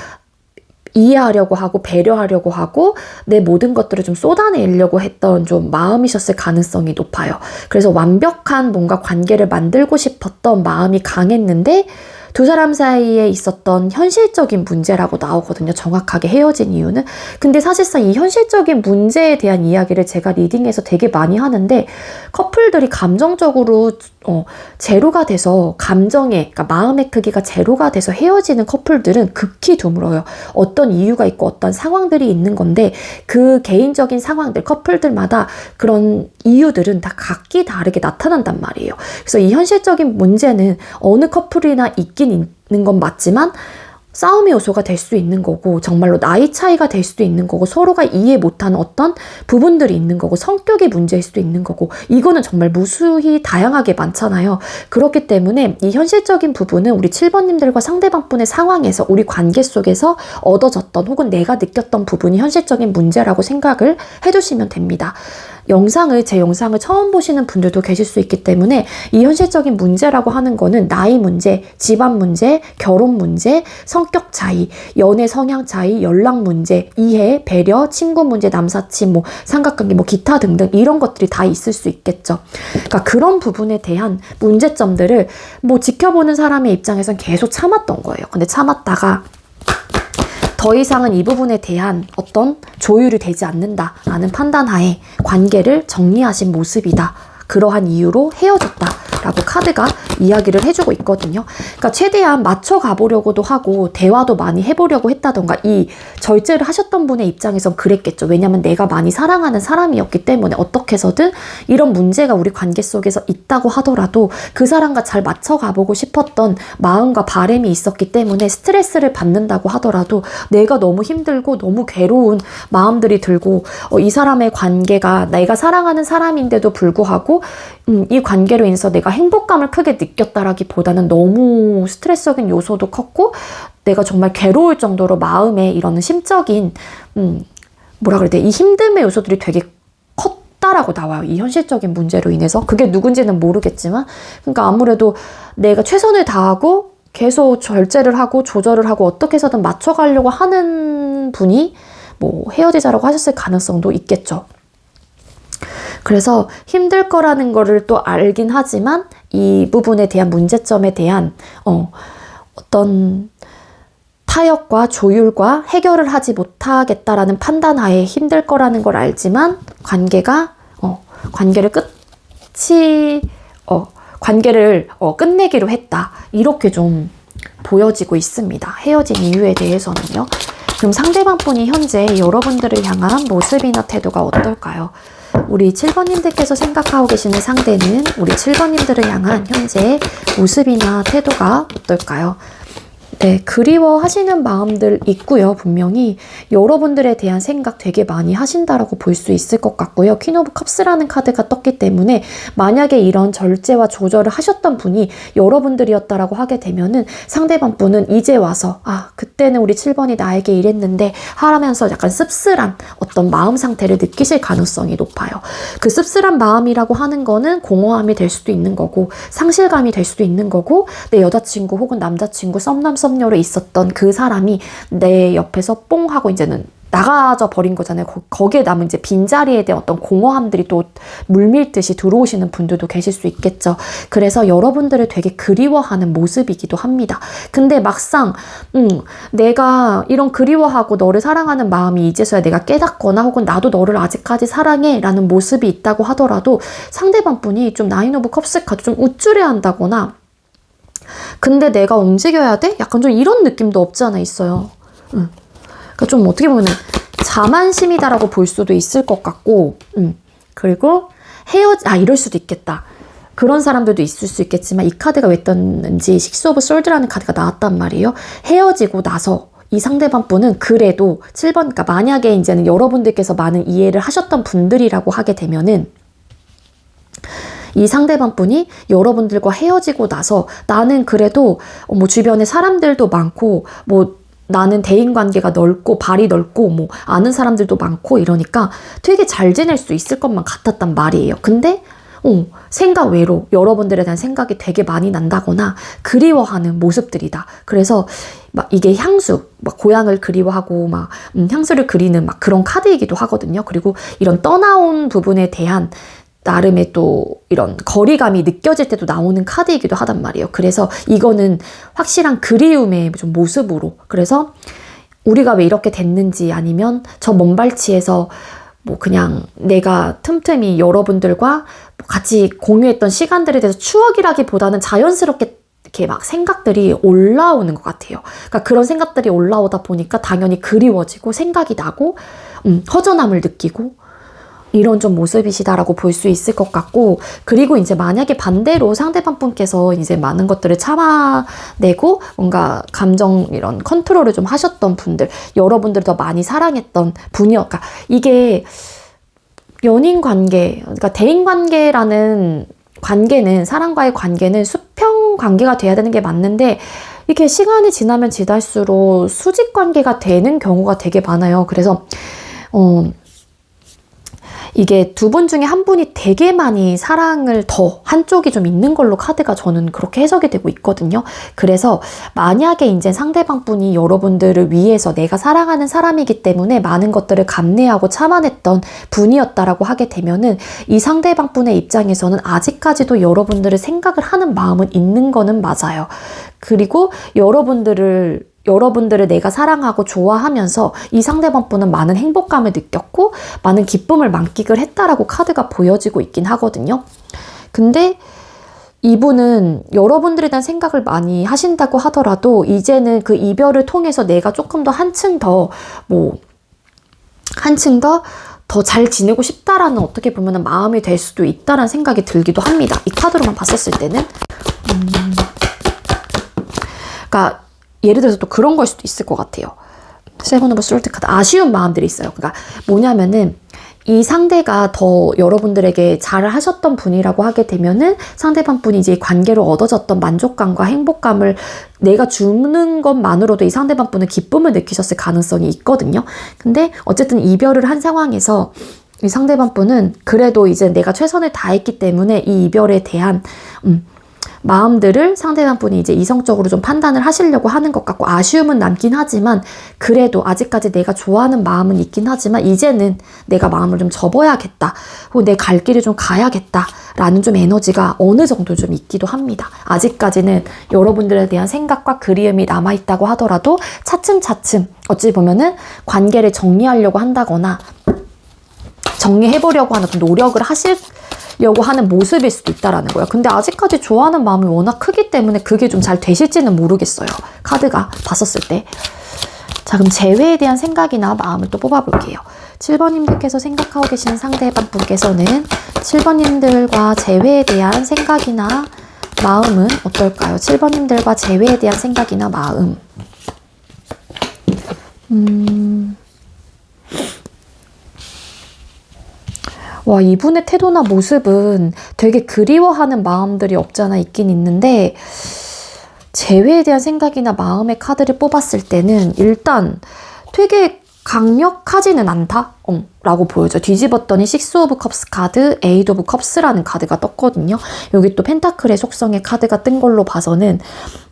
이해하려고 하고 배려하려고 하고 내 모든 것들을 좀 쏟아내려고 했던 좀 마음이셨을 가능성이 높아요. 그래서 완벽한 뭔가 관계를 만들고 싶었던 마음이 강했는데 두 사람 사이에 있었던 현실적인 문제라고 나오거든요. 정확하게 헤어진 이유는. 근데 사실상 이 현실적인 문제에 대한 이야기를 제가 리딩에서 되게 많이 하는데 커플들이 감정적으로 제로가 돼서 그러니까 마음의 크기가 제로가 돼서 헤어지는 커플들은 극히 드물어요. 어떤 이유가 있고 어떤 상황들이 있는 건데 그 개인적인 상황들, 커플들마다 그런 이유들은 다 각기 다르게 나타난단 말이에요. 그래서 이 현실적인 문제는 어느 커플이나 있긴 있는 건 맞지만 싸움의 요소가 될 수 있는 거고 정말로 나이 차이가 될 수도 있는 거고 서로가 이해 못하는 어떤 부분들이 있는 거고 성격의 문제일 수도 있는 거고 이거는 정말 무수히 다양하게 많잖아요. 그렇기 때문에 이 현실적인 부분은 우리 7번님들과 상대방분의 상황에서 우리 관계 속에서 얻어졌던 혹은 내가 느꼈던 부분이 현실적인 문제라고 생각을 해두시면 됩니다. 제 영상을 처음 보시는 분들도 계실 수 있기 때문에 이 현실적인 문제라고 하는 거는 나이 문제, 집안 문제, 결혼 문제, 성격 차이, 연애 성향 차이, 연락 문제, 이해, 배려, 친구 문제, 남사친, 삼각관계, 기타 등등 이런 것들이 다 있을 수 있겠죠. 그러니까 그런 부분에 대한 문제점들을 지켜보는 사람의 입장에선 계속 참았던 거예요. 근데 참았다가 더 이상은 이 부분에 대한 어떤 조율이 되지 않는다라는 판단하에 관계를 정리하신 모습이다. 그러한 이유로 헤어졌다라고 카드가 이야기를 해주고 있거든요. 그러니까 최대한 맞춰가 보려고도 하고 대화도 많이 해보려고 했다던가 이 절제를 하셨던 분의 입장에선 그랬겠죠. 왜냐하면 내가 많이 사랑하는 사람이었기 때문에 어떻게 해서든 이런 문제가 우리 관계 속에서 있다고 하더라도 그 사람과 잘 맞춰가보고 싶었던 마음과 바람이 있었기 때문에 스트레스를 받는다고 하더라도 내가 너무 힘들고 너무 괴로운 마음들이 들고 이 사람의 관계가 내가 사랑하는 사람인데도 불구하고 이 관계로 인해서 내가 행복감을 크게 느꼈다라기보다는 너무 스트레스적인 요소도 컸고 내가 정말 괴로울 정도로 마음에 이런 심적인 이 힘듦의 요소들이 되게 컸다라고 나와요. 이 현실적인 문제로 인해서. 그게 누군지는 모르겠지만 그러니까 아무래도 내가 최선을 다하고 계속 절제를 하고 조절을 하고 어떻게 해서든 맞춰가려고 하는 분이 헤어지자라고 하셨을 가능성도 있겠죠. 그래서 힘들 거라는 거를 또 알긴 하지만 이 부분에 대한 문제점에 대한 어떤 타협과 조율과 해결을 하지 못하겠다라는 판단하에 힘들 거라는 걸 알지만 관계를 끝내기로 했다. 이렇게 좀 보여지고 있습니다. 헤어진 이유에 대해서는요. 그럼 상대방 분이 현재 여러분들을 향한 모습이나 태도가 어떨까요? 우리 7번님들께서 생각하고 계시는 상대는 우리 7번님들을 향한 현재 모습이나 태도가 어떨까요? 네, 그리워하시는 마음들 있고요. 분명히 여러분들에 대한 생각 되게 많이 하신다라고 볼 수 있을 것 같고요. 퀸 오브 컵스라는 카드가 떴기 때문에 만약에 이런 절제와 조절을 하셨던 분이 여러분들이었다라고 하게 되면은 상대방 분은 이제 와서 그때는 우리 7번이 나에게 이랬는데 하면서 약간 씁쓸한 어떤 마음 상태를 느끼실 가능성이 높아요. 그 씁쓸한 마음이라고 하는 거는 공허함이 될 수도 있는 거고 상실감이 될 수도 있는 거고 내 여자친구 혹은 남자친구 썸녀로 있었던 그 사람이 내 옆에서 뽕 하고 이제는 나가져 버린 거잖아요. 거기에 남은 이제 빈자리에 대한 어떤 공허함들이 또 물밀듯이 들어오시는 분들도 계실 수 있겠죠. 그래서 여러분들을 되게 그리워하는 모습이기도 합니다. 근데 막상 내가 이런 그리워하고 너를 사랑하는 마음이 이제서야 내가 깨닫거나 혹은 나도 너를 아직까지 사랑해 라는 모습이 있다고 하더라도 상대방 분이 좀 나인 오브 컵스 카드 좀 우쭐해 한다거나 근데 내가 움직여야 돼? 약간 좀 이런 느낌도 없지 않아 있어요. 그러니까 좀 어떻게 보면 자만심이다라고 볼 수도 있을 것 같고 그리고 이럴 수도 있겠다. 그런 사람들도 있을 수 있겠지만 이 카드가 왜 떴는지 식스 오브 솔드라는 카드가 나왔단 말이에요. 헤어지고 나서 이 상대방 분은 그래도 7번, 그러니까 만약에 이제는 여러분들께서 많은 이해를 하셨던 분들이라고 하게 되면은 이 상대방 분이 여러분들과 헤어지고 나서 나는 그래도 주변에 사람들도 많고 나는 대인관계가 넓고 발이 넓고 아는 사람들도 많고 이러니까 되게 잘 지낼 수 있을 것만 같았단 말이에요. 근데 생각 외로 여러분들에 대한 생각이 되게 많이 난다거나 그리워하는 모습들이다. 그래서 막 이게 향수, 막 고향을 그리워하고 막 향수를 그리는 막 그런 카드이기도 하거든요. 그리고 이런 떠나온 부분에 대한 나름의 또 이런 거리감이 느껴질 때도 나오는 카드이기도 하단 말이에요. 그래서 이거는 확실한 그리움의 좀 모습으로, 그래서 우리가 왜 이렇게 됐는지, 아니면 저 먼발치에서 뭐 그냥 내가 틈틈이 여러분들과 같이 공유했던 시간들에 대해서 추억이라기보다는 자연스럽게 이렇게 막 생각들이 올라오는 것 같아요. 그러니까 그런 생각들이 올라오다 보니까 당연히 그리워지고 생각이 나고 허전함을 느끼고 이런 좀 모습이시다라고 볼 수 있을 것 같고, 그리고 이제 만약에 반대로 상대방 분께서 이제 많은 것들을 참아내고 뭔가 감정 이런 컨트롤을 좀 하셨던 분들, 여러분들을 더 많이 사랑했던 분이었까, 그러니까 이게 연인 관계, 그러니까 대인 관계라는 관계는, 사랑과의 관계는 수평 관계가 돼야 되는 게 맞는데, 이게 시간이 지나면 지날수록 수직 관계가 되는 경우가 되게 많아요. 그래서 이게 두 분 중에 한 분이 되게 많이 사랑을 더 한쪽이 좀 있는 걸로 카드가 저는 그렇게 해석이 되고 있거든요. 그래서 만약에 이제 상대방 분이 여러분들을 위해서 내가 사랑하는 사람이기 때문에 많은 것들을 감내하고 참아냈던 분이었다라고 하게 되면은 이 상대방 분의 입장에서는 아직까지도 여러분들을 생각을 하는 마음은 있는 거는 맞아요. 그리고 여러분들을 내가 사랑하고 좋아하면서 이 상대방 분은 많은 행복감을 느꼈고 많은 기쁨을 만끽을 했다라고 카드가 보여지고 있긴 하거든요. 근데 이분은 여러분들에 대한 생각을 많이 하신다고 하더라도 이제는 그 이별을 통해서 내가 조금 더 한층 더 잘 지내고 싶다라는, 어떻게 보면 마음이 될 수도 있다라는 생각이 들기도 합니다. 이 카드로만 봤었을 때는. 그러니까 예를 들어서 또 그런 걸 수도 있을 것 같아요. 세븐 오브 솔트 카드, 아쉬운 마음들이 있어요. 그러니까 뭐냐면은 이 상대가 더 여러분들에게 잘 하셨던 분이라고 하게 되면은 상대방 분이 이제 관계로 얻어졌던 만족감과 행복감을 내가 주는 것만으로도 이 상대방 분은 기쁨을 느끼셨을 가능성이 있거든요. 근데 어쨌든 이별을 한 상황에서 이 상대방 분은 그래도 이제 내가 최선을 다했기 때문에 이 이별에 대한 마음들을 상대방 분이 이제 이성적으로 좀 판단을 하시려고 하는 것 같고, 아쉬움은 남긴 하지만 그래도 아직까지 내가 좋아하는 마음은 있긴 하지만 이제는 내가 마음을 좀 접어야겠다, 혹은 내 갈 길을 좀 가야겠다 라는 좀 에너지가 어느 정도 좀 있기도 합니다. 아직까지는 여러분들에 대한 생각과 그리움이 남아있다고 하더라도 차츰차츰 어찌 보면은 관계를 정리하려고 한다거나 정리해보려고 하는 노력을 하시려고 하는 모습일 수도 있다라는 거예요. 근데 아직까지 좋아하는 마음이 워낙 크기 때문에 그게 좀 잘 되실지는 모르겠어요. 카드가 봤었을 때. 자, 그럼 재회에 대한 생각이나 마음을 또 뽑아볼게요. 7번님들께서 생각하고 계시는 상대방 분께서는 7번님들과 재회에 대한 생각이나 마음은 어떨까요? 7번님들과 재회에 대한 생각이나 마음. 와, 이분의 태도나 모습은 되게 그리워하는 마음들이 없잖아 있긴 있는데, 재회에 대한 생각이나 마음의 카드를 뽑았을 때는 일단 되게 강력하지는 않다? 라고 보여져. 뒤집었더니 식스 오브 컵스 카드, 에이드 오브 컵스라는 카드가 떴거든요. 여기 또 펜타클의 속성의 카드가 뜬 걸로 봐서는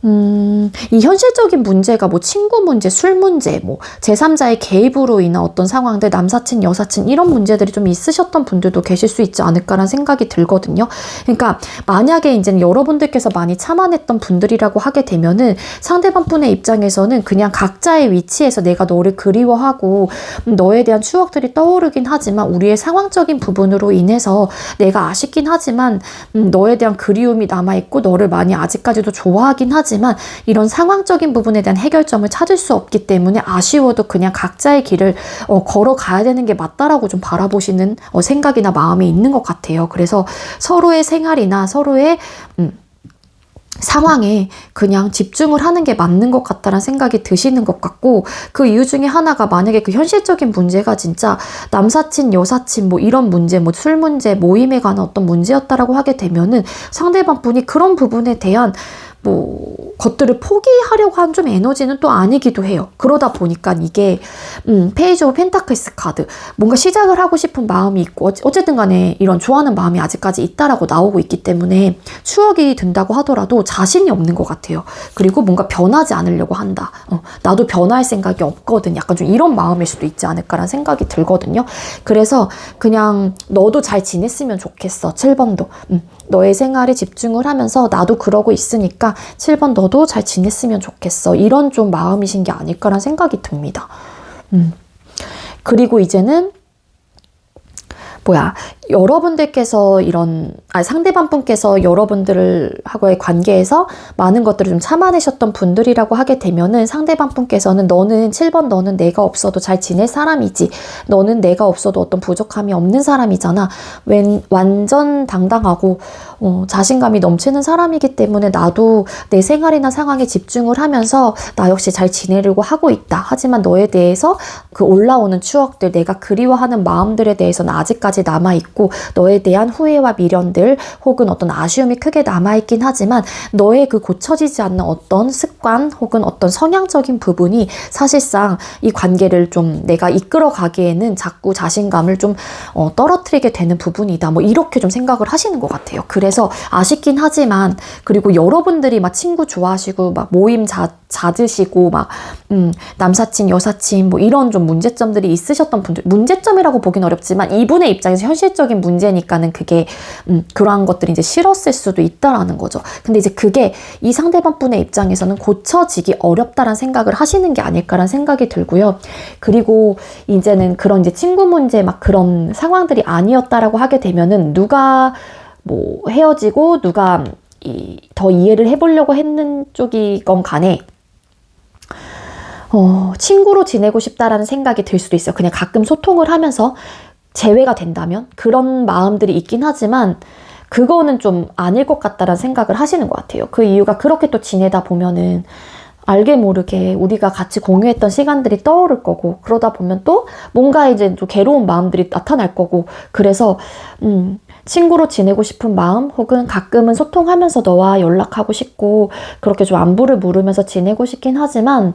이 현실적인 문제가 뭐 친구 문제, 술 문제, 뭐 제3자의 개입으로 인한 어떤 상황들, 남사친, 여사친 이런 문제들이 좀 있으셨던 분들도 계실 수 있지 않을까라는 생각이 들거든요. 그러니까 만약에 이제 여러분들께서 많이 참아냈던 분들이라고 하게 되면은 상대방 분의 입장에서는 그냥 각자의 위치에서 내가 너를 그리워하고 너에 대한 추억들이 떠오르긴 하지만 우리의 상황적인 부분으로 인해서 내가 아쉽긴 하지만 너에 대한 그리움이 남아있고 너를 많이 아직까지도 좋아하긴 하지만 이런 상황적인 부분에 대한 해결점을 찾을 수 없기 때문에 아쉬워도 그냥 각자의 길을 걸어가야 되는 게 맞다라고 좀 바라보시는 생각이나 마음이 있는 것 같아요. 그래서 서로의 생활이나 서로의 상황에 그냥 집중을 하는 게 맞는 것 같다는 생각이 드시는 것 같고, 그 이유 중에 하나가 만약에 그 현실적인 문제가 진짜 남사친, 여사친 뭐 이런 문제, 뭐 술 문제, 모임에 관한 어떤 문제였다라고 하게 되면은 상대방 분이 그런 부분에 대한 뭐 것들을 포기하려고 한 좀 에너지는 또 아니기도 해요. 그러다 보니까 이게 페이지 오브 펜타클스 카드, 뭔가 시작을 하고 싶은 마음이 있고 어쨌든 간에 이런 좋아하는 마음이 아직까지 있다라고 나오고 있기 때문에 추억이 든다고 하더라도 자신이 없는 것 같아요. 그리고 뭔가 변하지 않으려고 한다. 나도 변할 생각이 없거든. 약간 좀 이런 마음일 수도 있지 않을까라는 생각이 들거든요. 그래서 그냥 너도 잘 지냈으면 좋겠어. 7번도. 너의 생활에 집중을 하면서 나도 그러고 있으니까 7번 너도 잘 지냈으면 좋겠어. 이런 좀 마음이신 게 아닐까라는 생각이 듭니다. 그리고 이제는 여러분들께서 상대방 분께서 여러분들하고의 관계에서 많은 것들을 좀 참아내셨던 분들이라고 하게 되면은 상대방 분께서는 7번 너는 내가 없어도 잘 지낼 사람이지. 너는 내가 없어도 어떤 부족함이 없는 사람이잖아. 완전 당당하고 자신감이 넘치는 사람이기 때문에 나도 내 생활이나 상황에 집중을 하면서 나 역시 잘 지내려고 하고 있다. 하지만 너에 대해서 그 올라오는 추억들, 내가 그리워하는 마음들에 대해서는 아직까지 남아있고 너에 대한 후회와 미련들 혹은 어떤 아쉬움이 크게 남아있긴 하지만 너의 그 고쳐지지 않는 어떤 습관 혹은 어떤 성향적인 부분이 사실상 이 관계를 좀 내가 이끌어가기에는 자꾸 자신감을 좀 떨어뜨리게 되는 부분이다. 뭐 이렇게 좀 생각을 하시는 것 같아요. 그래서 아쉽긴 하지만, 그리고 여러분들이 막 친구 좋아하시고 막 모임 잦으시고 막 남사친 여사친 뭐 이런 좀 문제점들이 있으셨던 분들, 문제점이라고 보긴 어렵지만 이분의 입장에서 현실적인 문제니까는 그게 그러한 것들이 이제 싫었을 수도 있다라는 거죠. 근데 이제 그게 이 상대방 분의 입장에서는 고쳐지기 어렵다라는 생각을 하시는 게 아닐까라는 생각이 들고요. 그리고 이제는 그런 이제 친구 문제 막 그런 상황들이 아니었다라고 하게 되면은 누가 뭐 헤어지고 누가 더 이해를 해보려고 했는 쪽이건 간에 친구로 지내고 싶다라는 생각이 들 수도 있어요. 그냥 가끔 소통을 하면서 재회가 된다면 그런 마음들이 있긴 하지만 그거는 좀 아닐 것 같다라는 생각을 하시는 것 같아요. 그 이유가 그렇게 또 지내다 보면은 알게 모르게 우리가 같이 공유했던 시간들이 떠오를 거고, 그러다 보면 또 뭔가 이제 좀 괴로운 마음들이 나타날 거고, 그래서 친구로 지내고 싶은 마음 혹은 가끔은 소통하면서 너와 연락하고 싶고 그렇게 좀 안부를 물으면서 지내고 싶긴 하지만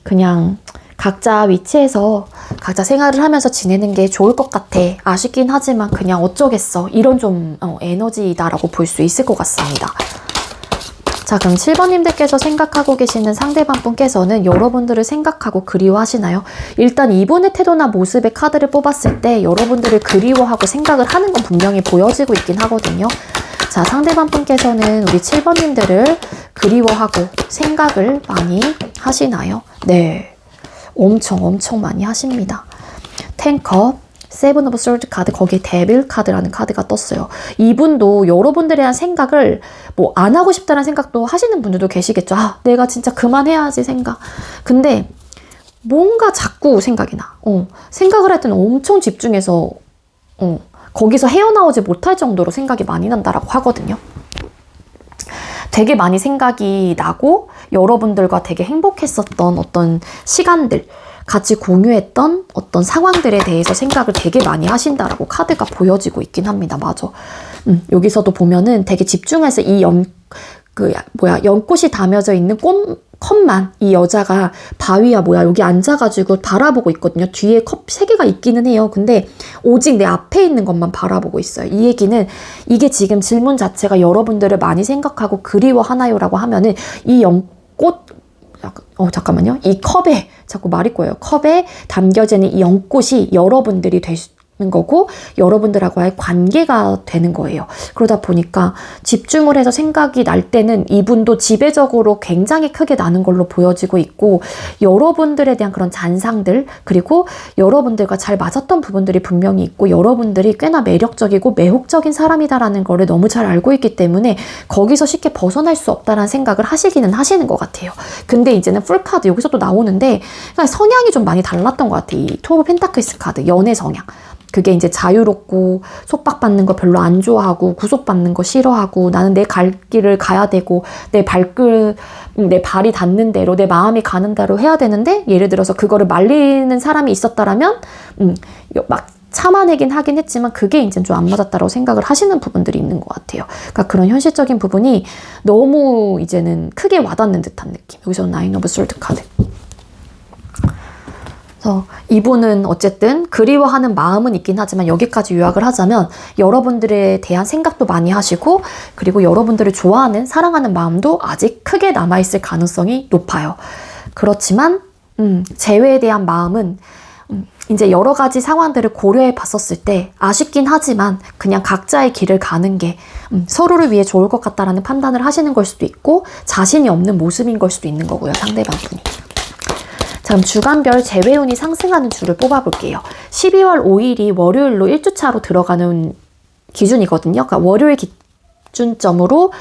그냥 각자 위치에서 각자 생활을 하면서 지내는 게 좋을 것 같아. 아쉽긴 하지만 그냥 어쩌겠어. 이런 좀 에너지다라고 볼 수 있을 것 같습니다. 자, 그럼 7번님들께서 생각하고 계시는 상대방 분께서는 여러분들을 생각하고 그리워하시나요? 일단 이분의 태도나 모습의 카드를 뽑았을 때 여러분들을 그리워하고 생각을 하는 건 분명히 보여지고 있긴 하거든요. 자, 상대방 분께서는 우리 7번님들을 그리워하고 생각을 많이 하시나요? 네, 엄청 많이 하십니다. 10컵, 세븐 오브 솔드 카드, 거기에 데빌 카드라는 카드가 떴어요. 이분도 여러분들에 대한 생각을 뭐 안 하고 싶다는 생각도 하시는 분들도 계시겠죠. 내가 진짜 그만해야지 생각. 근데 뭔가 자꾸 생각이 나. 생각을 할 때는 엄청 집중해서 거기서 헤어나오지 못할 정도로 생각이 많이 난다라고 하거든요. 되게 많이 생각이 나고 여러분들과 되게 행복했었던 어떤 시간들, 같이 공유했던 어떤 상황들에 대해서 생각을 되게 많이 하신다라고 카드가 보여지고 있긴 합니다. 맞아. 여기서도 보면은 되게 집중해서 이 연꽃이 담여져 있는 컵만 이 여자가 바위야 여기 앉아가지고 바라보고 있거든요. 뒤에 컵 3개가 있기는 해요. 근데 오직 내 앞에 있는 것만 바라보고 있어요. 이 얘기는 이게 지금 질문 자체가 여러분들을 많이 생각하고 그리워하나요? 라고 하면은 이 연꽃 잠깐만요. 이 컵에 자꾸 말이 꼬여요. 컵에 담겨지는 이 연꽃이 여러분들이 되시는 거고 여러분들하고의 관계가 되는 거예요. 그러다 보니까 집중을 해서 생각이 날 때는 이분도 지배적으로 굉장히 크게 나는 걸로 보여지고 있고, 여러분들에 대한 그런 잔상들, 그리고 여러분들과 잘 맞았던 부분들이 분명히 있고 여러분들이 꽤나 매력적이고 매혹적인 사람이다라는 거를 너무 잘 알고 있기 때문에 거기서 쉽게 벗어날 수 없다라는 생각을 하시기는 하시는 것 같아요. 근데 이제는 풀카드 여기서 또 나오는데 성향이 좀 많이 달랐던 것 같아요. 이 투 오브 펜타클스 카드, 연애 성향. 그게 이제 자유롭고 속박받는 거 별로 안 좋아하고 구속받는 거 싫어하고, 나는 내 갈 길을 가야 되고 내 발이 닿는 대로 내 마음이 가는 대로 해야 되는데, 예를 들어서 그거를 말리는 사람이 있었다라면 막 참아내긴 하긴 했지만 그게 이제 좀 안 맞았다고 생각을 하시는 부분들이 있는 것 같아요. 그러니까 그런 현실적인 부분이 너무 이제는 크게 와닿는 듯한 느낌. 여기서 나인 오브 솔드 카드. 그래서 이분은 어쨌든 그리워하는 마음은 있긴 하지만 여기까지 요약을 하자면 여러분들에 대한 생각도 많이 하시고 그리고 여러분들을 좋아하는 사랑하는 마음도 아직 크게 남아있을 가능성이 높아요. 그렇지만 재회에 대한 마음은 이제 여러 가지 상황들을 고려해 봤었을 때 아쉽긴 하지만 그냥 각자의 길을 가는 게 서로를 위해 좋을 것 같다라는 판단을 하시는 걸 수도 있고 자신이 없는 모습인 걸 수도 있는 거고요. 상대방 분이. 자, 그럼 주간별 재회운이 상승하는 주를 뽑아볼게요. 12월 5일이 월요일로 1주차로 들어가는 기준이거든요. 그러니까 월요일 기준점으로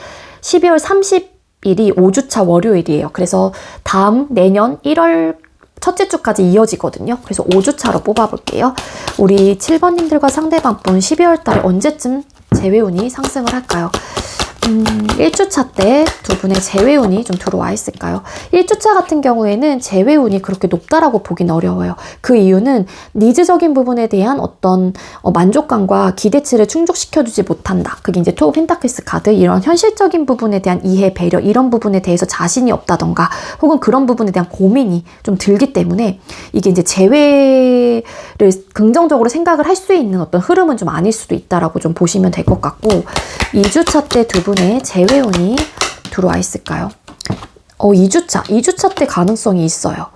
12월 30일이 5주차 월요일이에요. 그래서 다음 내년 1월 첫째 주까지 이어지거든요. 그래서 5주차로 뽑아볼게요. 우리 7번님들과 상대방 분 12월 달에 언제쯤 재회운이 상승을 할까요? 1주차 때 두 분의 재회운이 좀 들어와 있을까요? 1주차 같은 경우에는 재회운이 그렇게 높다라고 보긴 어려워요. 그 이유는 니즈적인 부분에 대한 어떤 만족감과 기대치를 충족시켜주지 못한다. 그게 이제 투 오브 펜타클스 카드, 이런 현실적인 부분에 대한 이해, 배려, 이런 부분에 대해서 자신이 없다던가 혹은 그런 부분에 대한 고민이 좀 들기 때문에 이게 이제 재회를 긍정적으로 생각을 할 수 있는 어떤 흐름은 좀 아닐 수도 있다라고 좀 보시면 될 것 같고, 2주차 때 두 분의 재회운이 들어와 있을까요? 2주차 때 가능성이 있어요.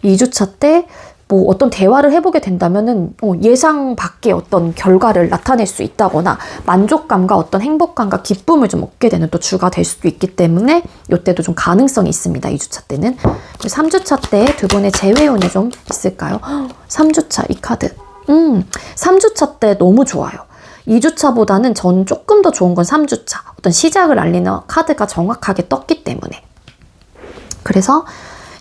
2주차 때 뭐 어떤 대화를 해보게 된다면은 예상 밖의 어떤 결과를 나타낼 수 있다거나 만족감과 어떤 행복감과 기쁨을 좀 얻게 되는 또 주가 될 수도 있기 때문에 이때도 좀 가능성이 있습니다. 2주차 때는. 3주차 때 두 분의 재회운이 좀 있을까요? 3주차 이 카드. 3주차 때 너무 좋아요. 2주차보다는 전 조금 더 좋은 건 3주차. 어떤 시작을 알리는 카드가 정확하게 떴기 때문에. 그래서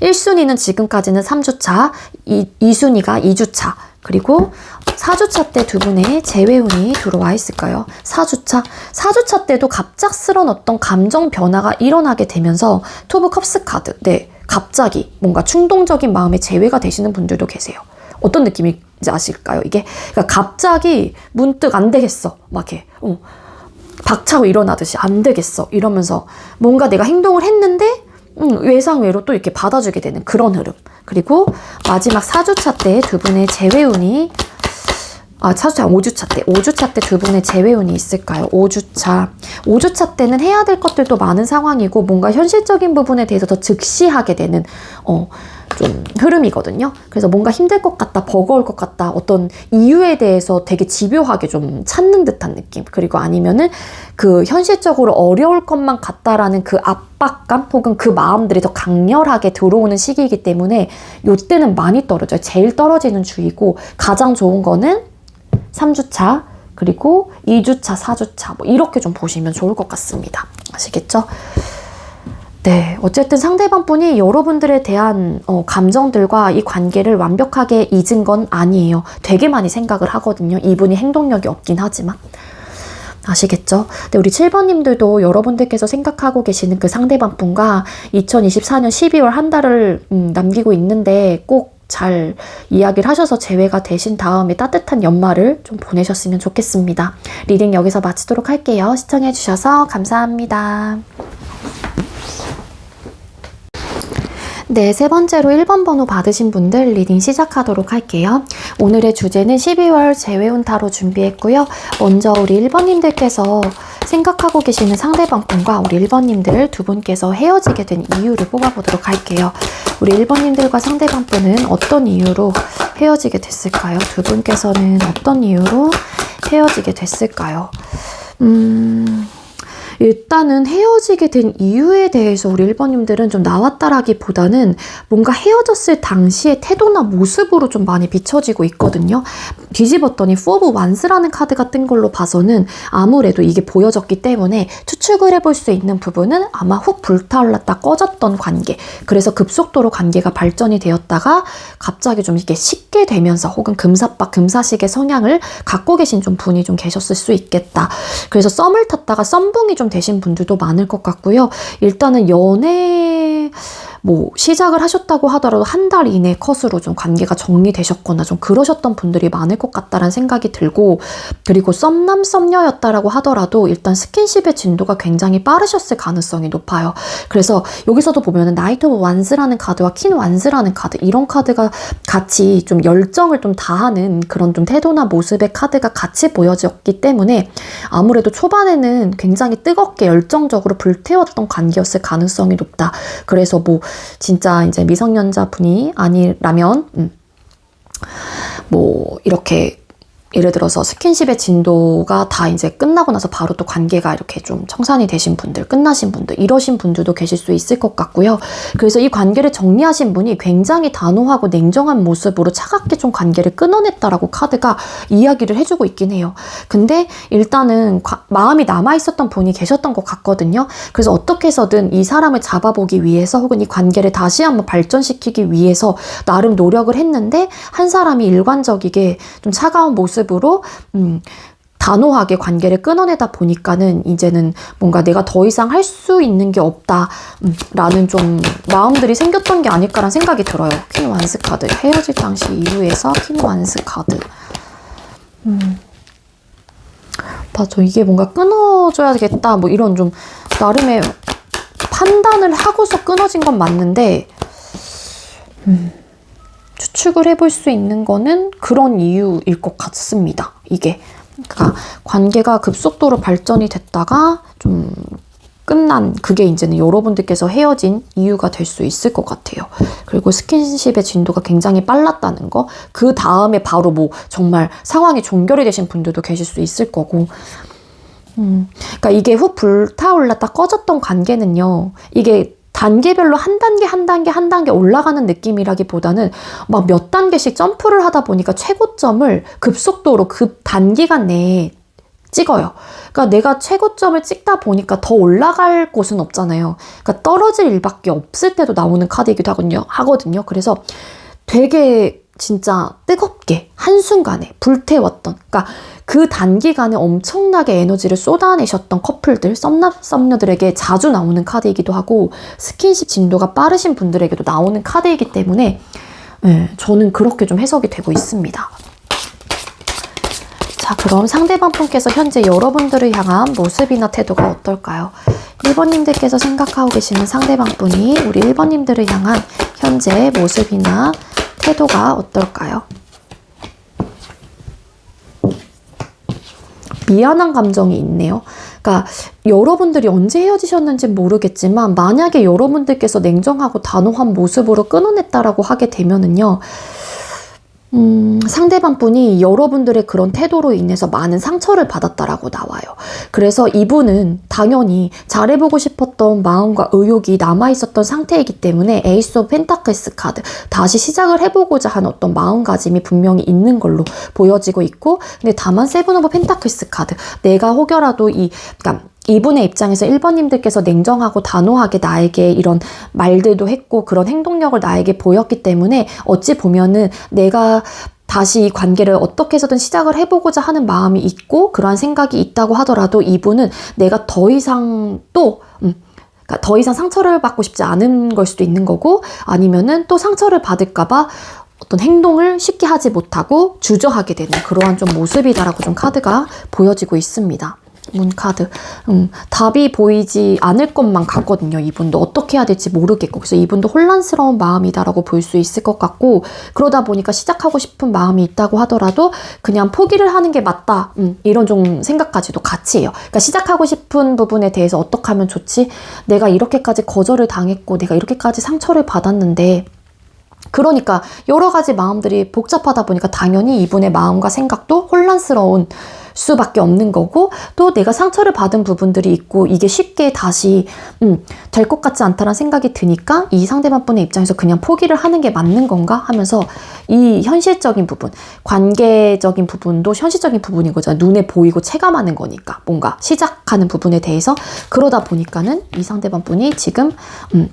1순위는 지금까지는 3주차, 2순위가 2주차, 그리고 4주차 때 두 분의 재회운이 들어와 있을까요? 4주차 때도 갑작스런 어떤 감정 변화가 일어나게 되면서 투 오브 컵스 카드. 네, 갑자기 뭔가 충동적인 마음의 재회가 되시는 분들도 계세요. 어떤 느낌인지 아실까요? 이게 그러니까 갑자기 문득 안 되겠어. 막 이렇게 박차고 일어나듯이 안 되겠어. 이러면서 뭔가 내가 행동을 했는데 예상외로 또 이렇게 받아주게 되는 그런 흐름. 그리고 마지막 4주차 때 두 분의 재회운이 5주차 때 두 분의 재회운이 있을까요? 5주차 때는 해야 될 것들도 많은 상황이고 뭔가 현실적인 부분에 대해서 더 즉시하게 되는 좀 흐름이거든요. 그래서 뭔가 힘들 것 같다, 버거울 것 같다, 어떤 이유에 대해서 되게 집요하게 좀 찾는 듯한 느낌. 그리고 아니면은 그 현실적으로 어려울 것만 같다라는 그 압박감 혹은 그 마음들이 더 강렬하게 들어오는 시기이기 때문에 이때는 많이 떨어져요. 제일 떨어지는 주이고 가장 좋은 거는 3주차, 그리고 2주차, 4주차 뭐 이렇게 좀 보시면 좋을 것 같습니다. 아시겠죠? 네, 어쨌든 상대방 분이 여러분들에 대한 감정들과 이 관계를 완벽하게 잊은 건 아니에요. 되게 많이 생각을 하거든요. 이분이 행동력이 없긴 하지만. 아시겠죠? 근데 우리 7번님들도 여러분들께서 생각하고 계시는 그 상대방 분과 2024년 12월 한 달을 남기고 있는데 꼭 잘 이야기를 하셔서 재회가 되신 다음에 따뜻한 연말을 좀 보내셨으면 좋겠습니다. 리딩 여기서 마치도록 할게요. 시청해주셔서 감사합니다. 네, 세 번째로 1번 번호 받으신 분들 리딩 시작하도록 할게요. 오늘의 주제는 12월 재회운 타로 준비했고요. 먼저 우리 1번님들께서 생각하고 계시는 상대방 분과 우리 1번님들 두 분께서 헤어지게 된 이유를 뽑아보도록 할게요. 우리 1번님들과 상대방 분은 어떤 이유로 헤어지게 됐을까요? 두 분께서는 어떤 이유로 헤어지게 됐을까요? 일단은 헤어지게 된 이유에 대해서 우리 1번님들은 좀 나왔다라기보다는 뭔가 헤어졌을 당시의 태도나 모습으로 좀 많이 비춰지고 있거든요. 뒤집었더니 포 오브 완스라는 카드가 뜬 걸로 봐서는 아무래도 이게 보여졌기 때문에 추측을 해볼 수 있는 부분은 아마 훅 불타올랐다 꺼졌던 관계, 그래서 급속도로 관계가 발전이 되었다가 갑자기 좀 이렇게 식게 되면서 혹은 금사빠 금사식의 성향을 갖고 계신 좀 분이 좀 계셨을 수 있겠다. 그래서 썸을 탔다가 썸붕이 좀 되신 분들도 많을 것 같고요. 일단은 연애 뭐 시작을 하셨다고 하더라도 한 달 이내 컷으로 좀 관계가 정리되셨거나 좀 그러셨던 분들이 많을 것 같다라는 생각이 들고, 그리고 썸남 썸녀였다라고 하더라도 일단 스킨십의 진도가 굉장히 빠르셨을 가능성이 높아요. 그래서 여기서도 보면은 나이트 오브 완스라는 카드와 퀸 완스라는 카드, 이런 카드가 같이 좀 열정을 좀 다하는 그런 좀 태도나 모습의 카드가 같이 보여졌기 때문에 아무래도 초반에는 굉장히 뜨겁게 열정적으로 불태웠던 관계였을 가능성이 높다. 그래서 뭐 진짜 이제 미성년자 분이 아니라면 뭐 이렇게 예를 들어서 스킨십의 진도가 다 이제 끝나고 나서 바로 또 관계가 이렇게 좀 청산이 되신 분들, 끝나신 분들, 이러신 분들도 계실 수 있을 것 같고요. 그래서 이 관계를 정리하신 분이 굉장히 단호하고 냉정한 모습으로 차갑게 좀 관계를 끊어냈다라고 카드가 이야기를 해주고 있긴 해요. 근데 일단은 마음이 남아있었던 분이 계셨던 것 같거든요. 그래서 어떻게 해서든 이 사람을 잡아보기 위해서 혹은 이 관계를 다시 한번 발전시키기 위해서 나름 노력을 했는데 한 사람이 일관적이게 좀 차가운 모습으로 단호하게 관계를 끊어내다 보니까는 이제는 뭔가 내가 더 이상 할 수 있는 게 없다 라는 좀 마음들이 생겼던 게 아닐까라는 생각이 들어요. 퀸 완스 카드, 헤어질 당시 이후에서 퀸 완스 카드. 맞아, 이게 뭔가 끊어줘야겠다 뭐 이런 좀 나름의 판단을 하고서 끊어진 건 맞는데 추측을 해볼 수 있는 거는 그런 이유일 것 같습니다. 이게 그러니까 관계가 급속도로 발전이 됐다가 좀 끝난, 그게 이제는 여러분들께서 헤어진 이유가 될 수 있을 것 같아요. 그리고 스킨십의 진도가 굉장히 빨랐다는 거, 그 다음에 바로 뭐 정말 상황이 종결이 되신 분들도 계실 수 있을 거고, 그러니까 이게 훅 불타올랐다 꺼졌던 관계는요, 이게 단계별로 한 단계 올라가는 느낌이라기보다는 막 몇 단계씩 점프를 하다 보니까 최고점을 급속도로 급 단기간 내에 찍어요. 그러니까 내가 최고점을 찍다 보니까 더 올라갈 곳은 없잖아요. 그러니까 떨어질 일밖에 없을 때도 나오는 카드이기도 하거든요. 그래서 되게 진짜 뜨겁게 한순간에 불태웠던, 그러니까 그 단기간에 엄청나게 에너지를 쏟아내셨던 커플들, 썸남 썸녀들에게 자주 나오는 카드이기도 하고 스킨십 진도가 빠르신 분들에게도 나오는 카드이기 때문에 저는 그렇게 좀 해석이 되고 있습니다. 자, 그럼 상대방 분께서 현재 여러분들을 향한 모습이나 태도가 어떨까요? 1번님들께서 생각하고 계시는 상대방 분이 우리 1번님들을 향한 현재 모습이나 태도가 어떨까요? 미안한 감정이 있네요. 그러니까 여러분들이 언제 헤어지셨는지 모르겠지만 만약에 여러분들께서 냉정하고 단호한 모습으로 끊어냈다라고 하게 되면은요, 상대방 분이 여러분들의 그런 태도로 인해서 많은 상처를 받았다라고 나와요. 그래서 이분은 당연히 잘해보고 싶었던 마음과 의욕이 남아있었던 상태이기 때문에 에이스 오브 펜타클스 카드, 다시 시작을 해보고자 하는 어떤 마음가짐이 분명히 있는 걸로 보여지고 있고, 근데 다만 세븐 오브 펜타클스 카드, 내가 혹여라도 그러니까 이분의 입장에서 1번님들께서 냉정하고 단호하게 나에게 이런 말들도 했고 그런 행동력을 나에게 보였기 때문에 어찌 보면은 내가 다시 이 관계를 어떻게 해서든 시작을 해보고자 하는 마음이 있고 그러한 생각이 있다고 하더라도 이분은 내가 더 이상 그러니까 더 이상 상처를 받고 싶지 않은 걸 수도 있는 거고, 아니면은 또 상처를 받을까봐 어떤 행동을 쉽게 하지 못하고 주저하게 되는 그러한 좀 모습이다라고 좀 카드가 보여지고 있습니다. 문카드. 답이 보이지 않을 것만 같거든요. 이분도 어떻게 해야 될지 모르겠고, 그래서 이분도 혼란스러운 마음이다라고 볼 수 있을 것 같고, 그러다 보니까 시작하고 싶은 마음이 있다고 하더라도 그냥 포기를 하는 게 맞다, 이런 좀 생각까지도 같이 해요. 그러니까 시작하고 싶은 부분에 대해서 어떻게 하면 좋지? 내가 이렇게까지 거절을 당했고 내가 이렇게까지 상처를 받았는데, 그러니까 여러 가지 마음들이 복잡하다 보니까 당연히 이분의 마음과 생각도 혼란스러운 수밖에 없는 거고, 또 내가 상처를 받은 부분들이 있고 이게 쉽게 다시 될 것 같지 않다는 생각이 드니까 이 상대방 분의 입장에서 그냥 포기를 하는 게 맞는 건가 하면서 이 현실적인 부분, 관계적인 부분도 현실적인 부분인 거잖아요. 눈에 보이고 체감하는 거니까 뭔가 시작하는 부분에 대해서, 그러다 보니까는 이 상대방 분이 지금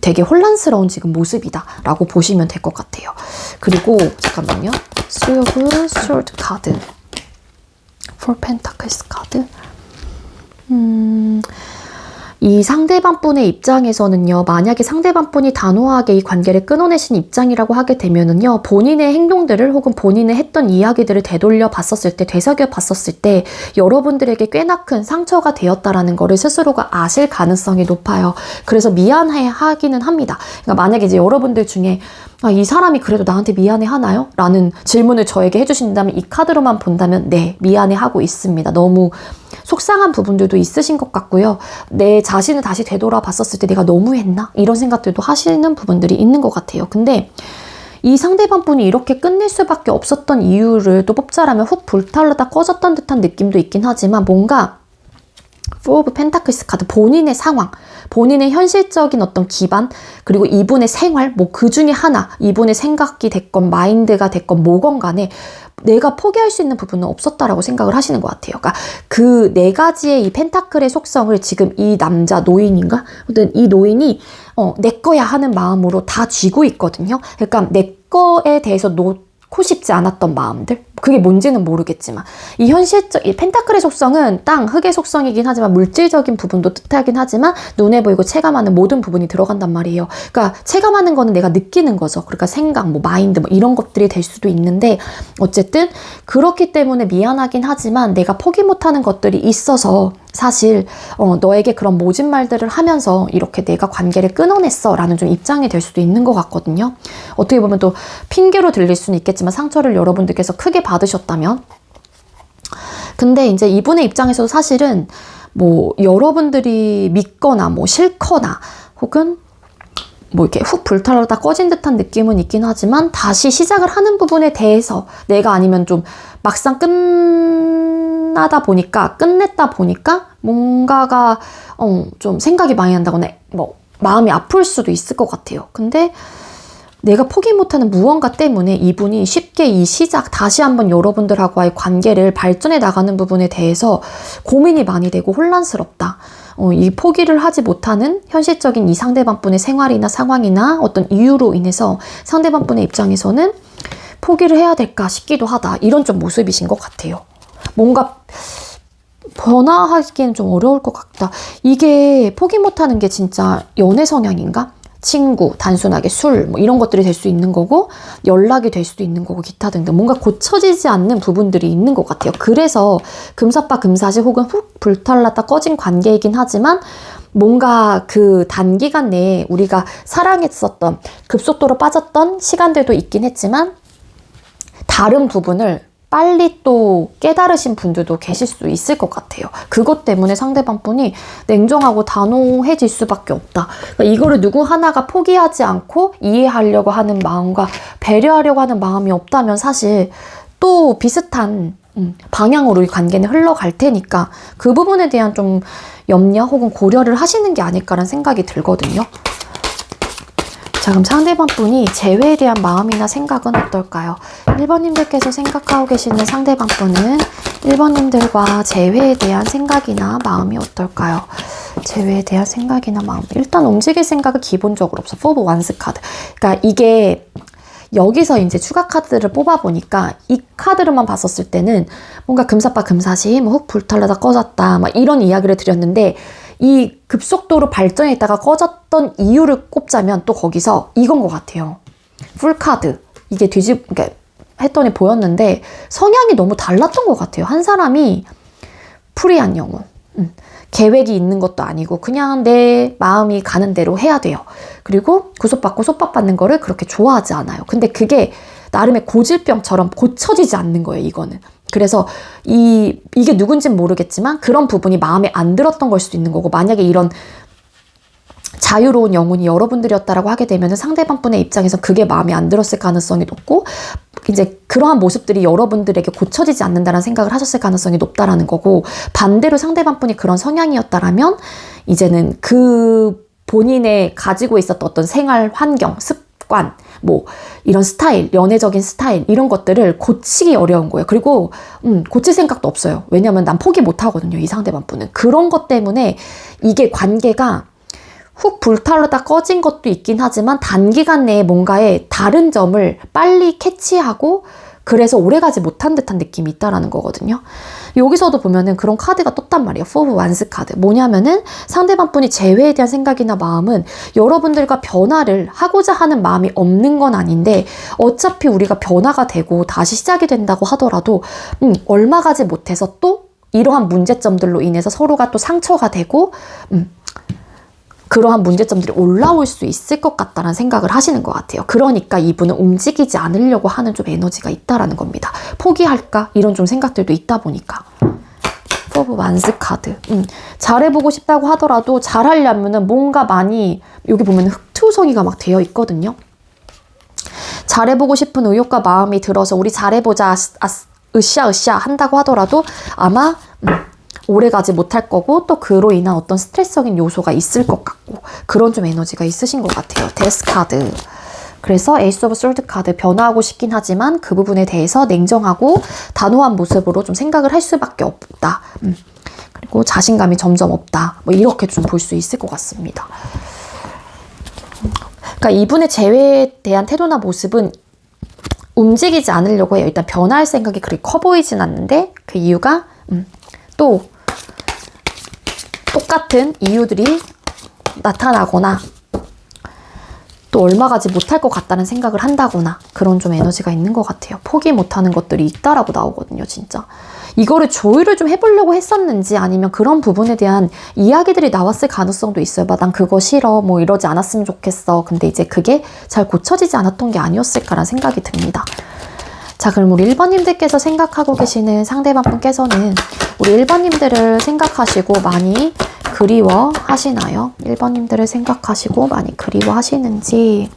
되게 혼란스러운 지금 모습이다 라고 보시면 될 것 같아요. 그리고 잠깐만요. Three of Swords 카드, Four Pentacles 카드. 이 상대방분의 입장에서는요, 만약에 상대방분이 단호하게 이 관계를 끊어내신 입장이라고 하게 되면은요, 본인의 행동들을 혹은 본인의 했던 이야기들을 되돌려 봤었을 때, 되새겨 봤었을 때 여러분들에게 꽤나 큰 상처가 되었다라는 거를 스스로가 아실 가능성이 높아요. 그래서 미안해 하기는 합니다. 그러니까 만약에 이제 여러분들 중에 이 사람이 그래도 나한테 미안해 하나요? 라는 질문을 저에게 해주신다면, 이 카드로만 본다면 네, 미안해 하고 있습니다. 너무 속상한 부분들도 있으신 것 같고요. 내 자신을 다시 되돌아봤었을 때 내가 너무했나? 이런 생각들도 하시는 부분들이 있는 것 같아요. 근데 이 상대방 분이 이렇게 끝낼 수밖에 없었던 이유를 또 뽑자라면 훅 불타올르다 꺼졌던 듯한 느낌도 있긴 하지만, 뭔가 Four of Pentacles 카드, 본인의 상황, 본인의 현실적인 어떤 기반, 그리고 이분의 생활, 뭐 그 중에 하나, 이분의 생각이 됐건 마인드가 됐건 뭐건 간에 내가 포기할 수 있는 부분은 없었다라고 생각을 하시는 것 같아요. 그러니까 그 네 가지의 이 펜타클의 속성을 지금 이 남자 노인인가? 아무튼 이 노인이 내 거야 하는 마음으로 다 쥐고 있거든요. 그러니까 내 거에 대해서 놓고 싶지 않았던 마음들, 그게 뭔지는 모르겠지만, 이 현실적, 이 펜타클의 속성은 땅, 흙의 속성이긴 하지만 물질적인 부분도 뜻하긴 하지만 눈에 보이고 체감하는 모든 부분이 들어간단 말이에요. 그러니까 체감하는 거는 내가 느끼는 거죠. 그러니까 생각, 뭐 마인드, 뭐 이런 것들이 될 수도 있는데, 어쨌든 그렇기 때문에 미안하긴 하지만 내가 포기 못하는 것들이 있어서 사실 너에게 그런 모진 말들을 하면서 이렇게 내가 관계를 끊어냈어 라는 좀 입장이 될 수도 있는 것 같거든요. 어떻게 보면 또 핑계로 들릴 수는 있겠지만, 상처를 여러분들께서 크게 받으셨다면. 근데 이제 이분의 입장에서도 사실은 뭐 여러분들이 믿거나 뭐 싫거나 혹은 뭐 이렇게 훅 불타오르다 꺼진 듯한 느낌은 있긴 하지만, 다시 시작을 하는 부분에 대해서 내가 아니면 좀 막상 끝냈다 보니까 뭔가가 좀 생각이 많이 난다거나 뭐 마음이 아플 수도 있을 것 같아요. 근데 내가 포기 못하는 무언가 때문에 이분이 쉽게 이 시작, 다시 한번 여러분들하고의 관계를 발전해 나가는 부분에 대해서 고민이 많이 되고 혼란스럽다. 이 포기를 하지 못하는 현실적인 이 상대방분의 생활이나 상황이나 어떤 이유로 인해서 상대방분의 입장에서는 포기를 해야 될까 싶기도 하다. 이런 좀 모습이신 것 같아요. 뭔가 변화하기엔 좀 어려울 것 같다. 이게 포기 못하는 게 진짜 연애 성향인가? 친구, 단순하게 술, 뭐 이런 것들이 될 수 있는 거고, 연락이 될 수도 있는 거고, 기타 등등 뭔가 고쳐지지 않는 부분들이 있는 것 같아요. 그래서 금사빠 금사시 혹은 훅 불타올랐다 꺼진 관계이긴 하지만, 뭔가 그 단기간 내에 우리가 사랑했었던, 급속도로 빠졌던 시간들도 있긴 했지만, 다른 부분을 빨리 또 깨달으신 분들도 계실 수 있을 것 같아요. 그것 때문에 상대방 분이 냉정하고 단호해질 수밖에 없다. 그러니까 이거를 누구 하나가 포기하지 않고 이해하려고 하는 마음과 배려하려고 하는 마음이 없다면 사실 또 비슷한 방향으로 이 관계는 흘러갈 테니까, 그 부분에 대한 좀 염려 혹은 고려를 하시는 게 아닐까라는 생각이 들거든요. 자, 그럼 상대방 분이 재회에 대한 마음이나 생각은 어떨까요? 1번님들께서 생각하고 계시는 상대방 분은 1번님들과 재회에 대한 생각이나 마음이 어떨까요? 재회에 대한 생각이나 마음. 일단 움직일 생각은 기본적으로 없어. 포브 완스 카드. 그러니까 이게 여기서 이제 추가 카드를 뽑아보니까 이 카드로만 봤었을 때는 뭔가 금사빠 금사시, 뭐 훅 불타려다 꺼졌다, 막 이런 이야기를 드렸는데, 이 급속도로 발전했다가 꺼졌던 이유를 꼽자면 또 거기서 이건 것 같아요. 풀카드. 이게 그러니까 했더니 보였는데 성향이 너무 달랐던 것 같아요. 한 사람이 프리한 영혼. 계획이 있는 것도 아니고 그냥 내 마음이 가는 대로 해야 돼요. 그리고 구속받고 속박받는 거를 그렇게 좋아하지 않아요. 근데 그게 나름의 고질병처럼 고쳐지지 않는 거예요, 이거는. 그래서 이게 누군지는 모르겠지만 그런 부분이 마음에 안 들었던 걸 수도 있는 거고, 만약에 이런 자유로운 영혼이 여러분들이었다라고 하게 되면 상대방 분의 입장에서 그게 마음에 안 들었을 가능성이 높고, 이제 그러한 모습들이 여러분들에게 고쳐지지 않는다는 생각을 하셨을 가능성이 높다라는 거고, 반대로 상대방 분이 그런 성향이었다라면 이제는 그 본인의 가지고 있었던 어떤 생활 환경, 습관, 뭐 이런 스타일, 연애적인 스타일 이런 것들을 고치기 어려운 거예요. 그리고 고칠 생각도 없어요. 왜냐면 난 포기 못 하거든요, 이 상대방 분은. 그런 것 때문에 이게 관계가 훅 불타오르다 꺼진 것도 있긴 하지만 단기간 내에 뭔가의 다른 점을 빨리 캐치하고 그래서 오래가지 못한 듯한 느낌이 있다라는 거거든요. 여기서도 보면은 그런 카드가 떴단 말이에요. 4 of Wands 카드. 뭐냐면은 상대방 분이 재회에 대한 생각이나 마음은 여러분들과 변화를 하고자 하는 마음이 없는 건 아닌데 어차피 우리가 변화가 되고 다시 시작이 된다고 하더라도 얼마 가지 못해서 또 이러한 문제점들로 인해서 서로가 또 상처가 되고 그러한 문제점들이 올라올 수 있을 것 같다는 생각을 하시는 것 같아요. 그러니까 이분은 움직이지 않으려고 하는 좀 에너지가 있다라는 겁니다. 포기할까? 이런 좀 생각들도 있다 보니까. 4 of Wands 카드. 잘해보고 싶다고 하더라도 잘하려면은 뭔가 많이 여기 보면 흑투성이가 막 되어 있거든요. 잘해보고 싶은 의욕과 마음이 들어서 우리 잘해보자 으쌰으쌰 한다고 하더라도 아마 오래가지 못할 거고 또 그로 인한 어떤 스트레스적인 요소가 있을 것 같고 그런 좀 에너지가 있으신 것 같아요. 데스 카드. 그래서 에이스 오브 솔드 카드. 변화하고 싶긴 하지만 그 부분에 대해서 냉정하고 단호한 모습으로 좀 생각을 할 수밖에 없다. 그리고 자신감이 점점 없다. 뭐 이렇게 좀 볼 수 있을 것 같습니다. 그러니까 이분의 재회에 대한 태도나 모습은 움직이지 않으려고 해요. 일단 변화할 생각이 그렇게 커 보이진 않는데 그 이유가 또 똑같은 이유들이 나타나거나 또 얼마 가지 못할 것 같다는 생각을 한다거나 그런 좀 에너지가 있는 것 같아요. 포기 못하는 것들이 있다라고 나오거든요. 진짜. 이거를 조율을 좀 해보려고 했었는지 아니면 그런 부분에 대한 이야기들이 나왔을 가능성도 있어요. 난 그거 싫어. 뭐 이러지 않았으면 좋겠어. 근데 이제 그게 잘 고쳐지지 않았던 게 아니었을까라는 생각이 듭니다. 자, 그럼 우리 1번님들께서 생각하고 계시는 상대방 분께서는 우리 1번님들을 생각하시고 많이 그리워하시나요? 1번님들을 생각하시고 많이 그리워하시는지.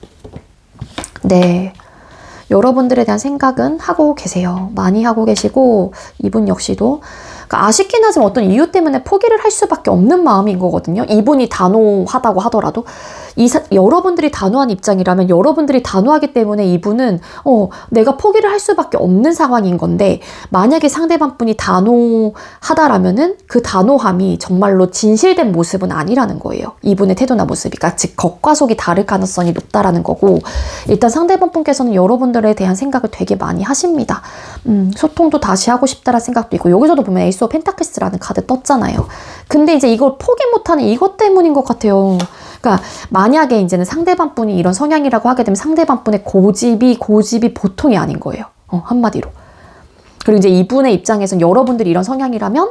네. 여러분들에 대한 생각은 하고 계세요. 많이 하고 계시고 이분 역시도 그러니까 아쉽긴 하지만 어떤 이유 때문에 포기를 할 수밖에 없는 마음인 거거든요. 이분이 단호하다고 하더라도 여러분들이 단호한 입장이라면 여러분들이 단호하기 때문에 이분은 내가 포기를 할 수밖에 없는 상황인 건데 만약에 상대방 분이 단호하다라면은 그 단호함이 정말로 진실된 모습은 아니라는 거예요. 이분의 태도나 모습이. 그러니까 즉 겉과 속이 다를 가능성이 높다라는 거고 일단 상대방 분께서는 여러분들에 대한 생각을 되게 많이 하십니다. 소통도 다시 하고 싶다라는 생각도 있고 여기서도 보면 에이스 오브 펜타클스라는 카드 떴잖아요. 근데 이제 이걸 포기 못하는 이것 때문인 것 같아요. 그러니까 만약에 이제는 상대방 분이 이런 성향이라고 하게 되면 상대방 분의 고집이 보통이 아닌 거예요. 한마디로. 그리고 이제 이분의 입장에서는 여러분들이 이런 성향이라면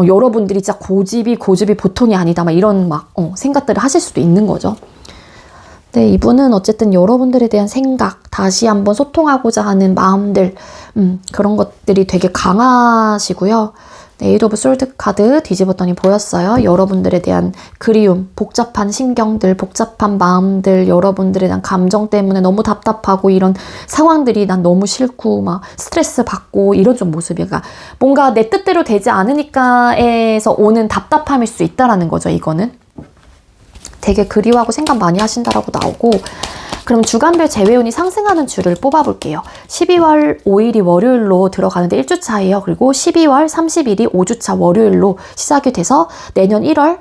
여러분들이 진짜 고집이 보통이 아니다. 막 이런 생각들을 하실 수도 있는 거죠. 네, 이분은 어쨌든 여러분들에 대한 생각, 다시 한번 소통하고자 하는 마음들, 그런 것들이 되게 강하시고요. 네, 에이드 오브 솔드 카드 뒤집었더니 보였어요. 여러분들에 대한 그리움, 복잡한 신경들, 복잡한 마음들, 여러분들에 대한 감정 때문에 너무 답답하고 이런 상황들이 난 너무 싫고 막 스트레스 받고 이런 좀 모습이에요. 그러니까 뭔가 내 뜻대로 되지 않으니까에서 오는 답답함일 수 있다라는 거죠, 이거는. 되게 그리워하고 생각 많이 하신다라고 나오고 그럼 주간별 재회운이 상승하는 주를 뽑아볼게요. 12월 5일이 월요일로 들어가는데 1주차예요. 그리고 12월 30일이 5주차 월요일로 시작이 돼서 내년 1월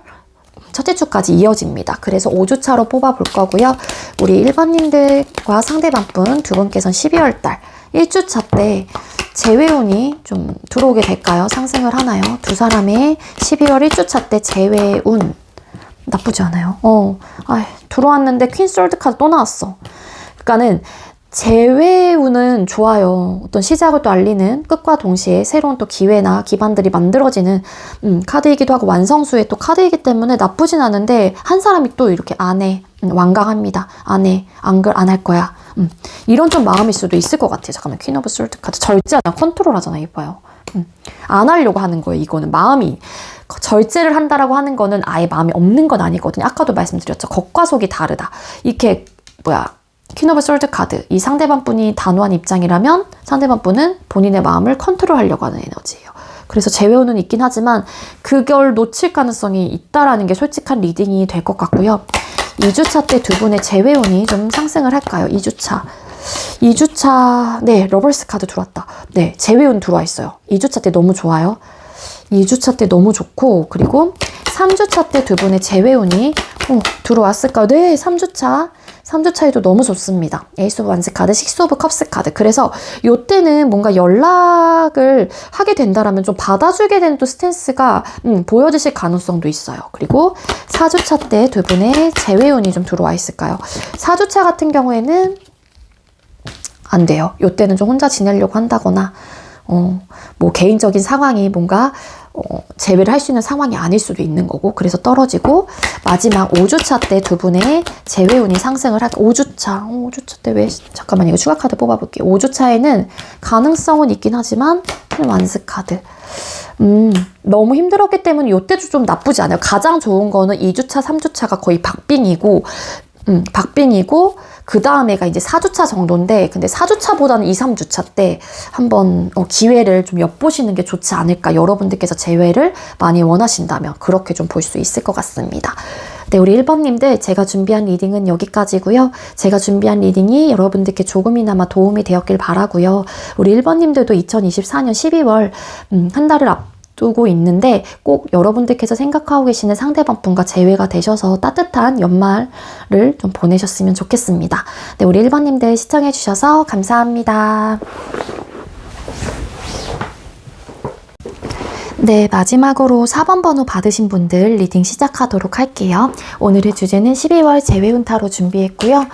첫째 주까지 이어집니다. 그래서 5주차로 뽑아볼 거고요. 우리 1번님들과 상대방분 두 분께서는 12월달 1주차 때 재회운이 좀 들어오게 될까요? 상승을 하나요? 두 사람의 12월 1주차 때 재회운 나쁘지 않아요. 들어왔는데 퀸 솔드 카드 또 나왔어. 그러니까는 재회운은 좋아요. 어떤 시작을 또 알리는 끝과 동시에 새로운 또 기회나 기반들이 만들어지는 카드이기도 하고 완성수의 또 카드이기 때문에 나쁘진 않은데 한 사람이 또 이렇게 안 해. 완강합니다. 안 해. 안 할 거야. 이런 좀 마음일 수도 있을 것 같아요. 잠깐만. 퀸 오브 솔드 카드 절제하잖아. 컨트롤 하잖아. 이봐요. 안 하려고 하는 거예요. 이거는 마음이. 절제를 한다라고 하는 거는 아예 마음이 없는 건 아니거든요. 아까도 말씀드렸죠. 겉과 속이 다르다. 이렇게 퀸 오브 솔드 카드. 이 상대방 분이 단호한 입장이라면 상대방 분은 본인의 마음을 컨트롤하려고 하는 에너지예요. 그래서 재회운은 있긴 하지만 그걸 놓칠 가능성이 있다라는 게 솔직한 리딩이 될 것 같고요. 2주차 때 두 분의 재회운이 좀 상승을 할까요? 2주차. 네, 러버스 카드 들어왔다. 네, 재회운 들어와 있어요. 2주차 때 너무 좋아요. 2주차 때 너무 좋고 그리고 3주차 때 두 분의 재회운이 들어왔을까요? 네, 3주차 3주 차이도 너무 좋습니다. 에이스 오브 완즈 카드, 식스 오브 컵스 카드. 그래서 요때는 뭔가 연락을 하게 된다라면 좀 받아주게 되는 또 스탠스가 보여지실 가능성도 있어요. 그리고 4주차 때 두 분의 재회운이 좀 들어와 있을까요? 4주차 같은 경우에는 안 돼요. 요때는 좀 혼자 지내려고 한다거나 뭐 개인적인 상황이 뭔가 재회를 할 수 있는 상황이 아닐 수도 있는 거고, 그래서 떨어지고, 마지막 5주차 때 두 분의 재회운이 상승을 5주차 때 왜, 잠깐만 이거 추가 카드 뽑아볼게요. 5주차에는 가능성은 있긴 하지만 완스 카드. 너무 힘들었기 때문에 요때도 좀 나쁘지 않아요. 가장 좋은 거는 2주차, 3주차가 거의 박빙이고, 그 다음에가 이제 4주차 정도인데, 근데 4주차보다는 2, 3주차 때 한번 기회를 좀 엿보시는 게 좋지 않을까. 여러분들께서 재회를 많이 원하신다면 그렇게 좀 볼 수 있을 것 같습니다. 네, 우리 1번님들 제가 준비한 리딩은 여기까지고요. 제가 준비한 리딩이 여러분들께 조금이나마 도움이 되었길 바라고요. 우리 1번님들도 2024년 12월 한 달을 앞두고 있는데 꼭 여러분들께서 생각하고 계시는 상대방 분과 재회가 되셔서 따뜻한 연말을 좀 보내셨으면 좋겠습니다. 네, 우리 1번님들 시청해주셔서 감사합니다. 네, 마지막으로 4번 번호 받으신 분들 리딩 시작하도록 할게요. 오늘의 주제는 12월 재회운 타로 준비했고요.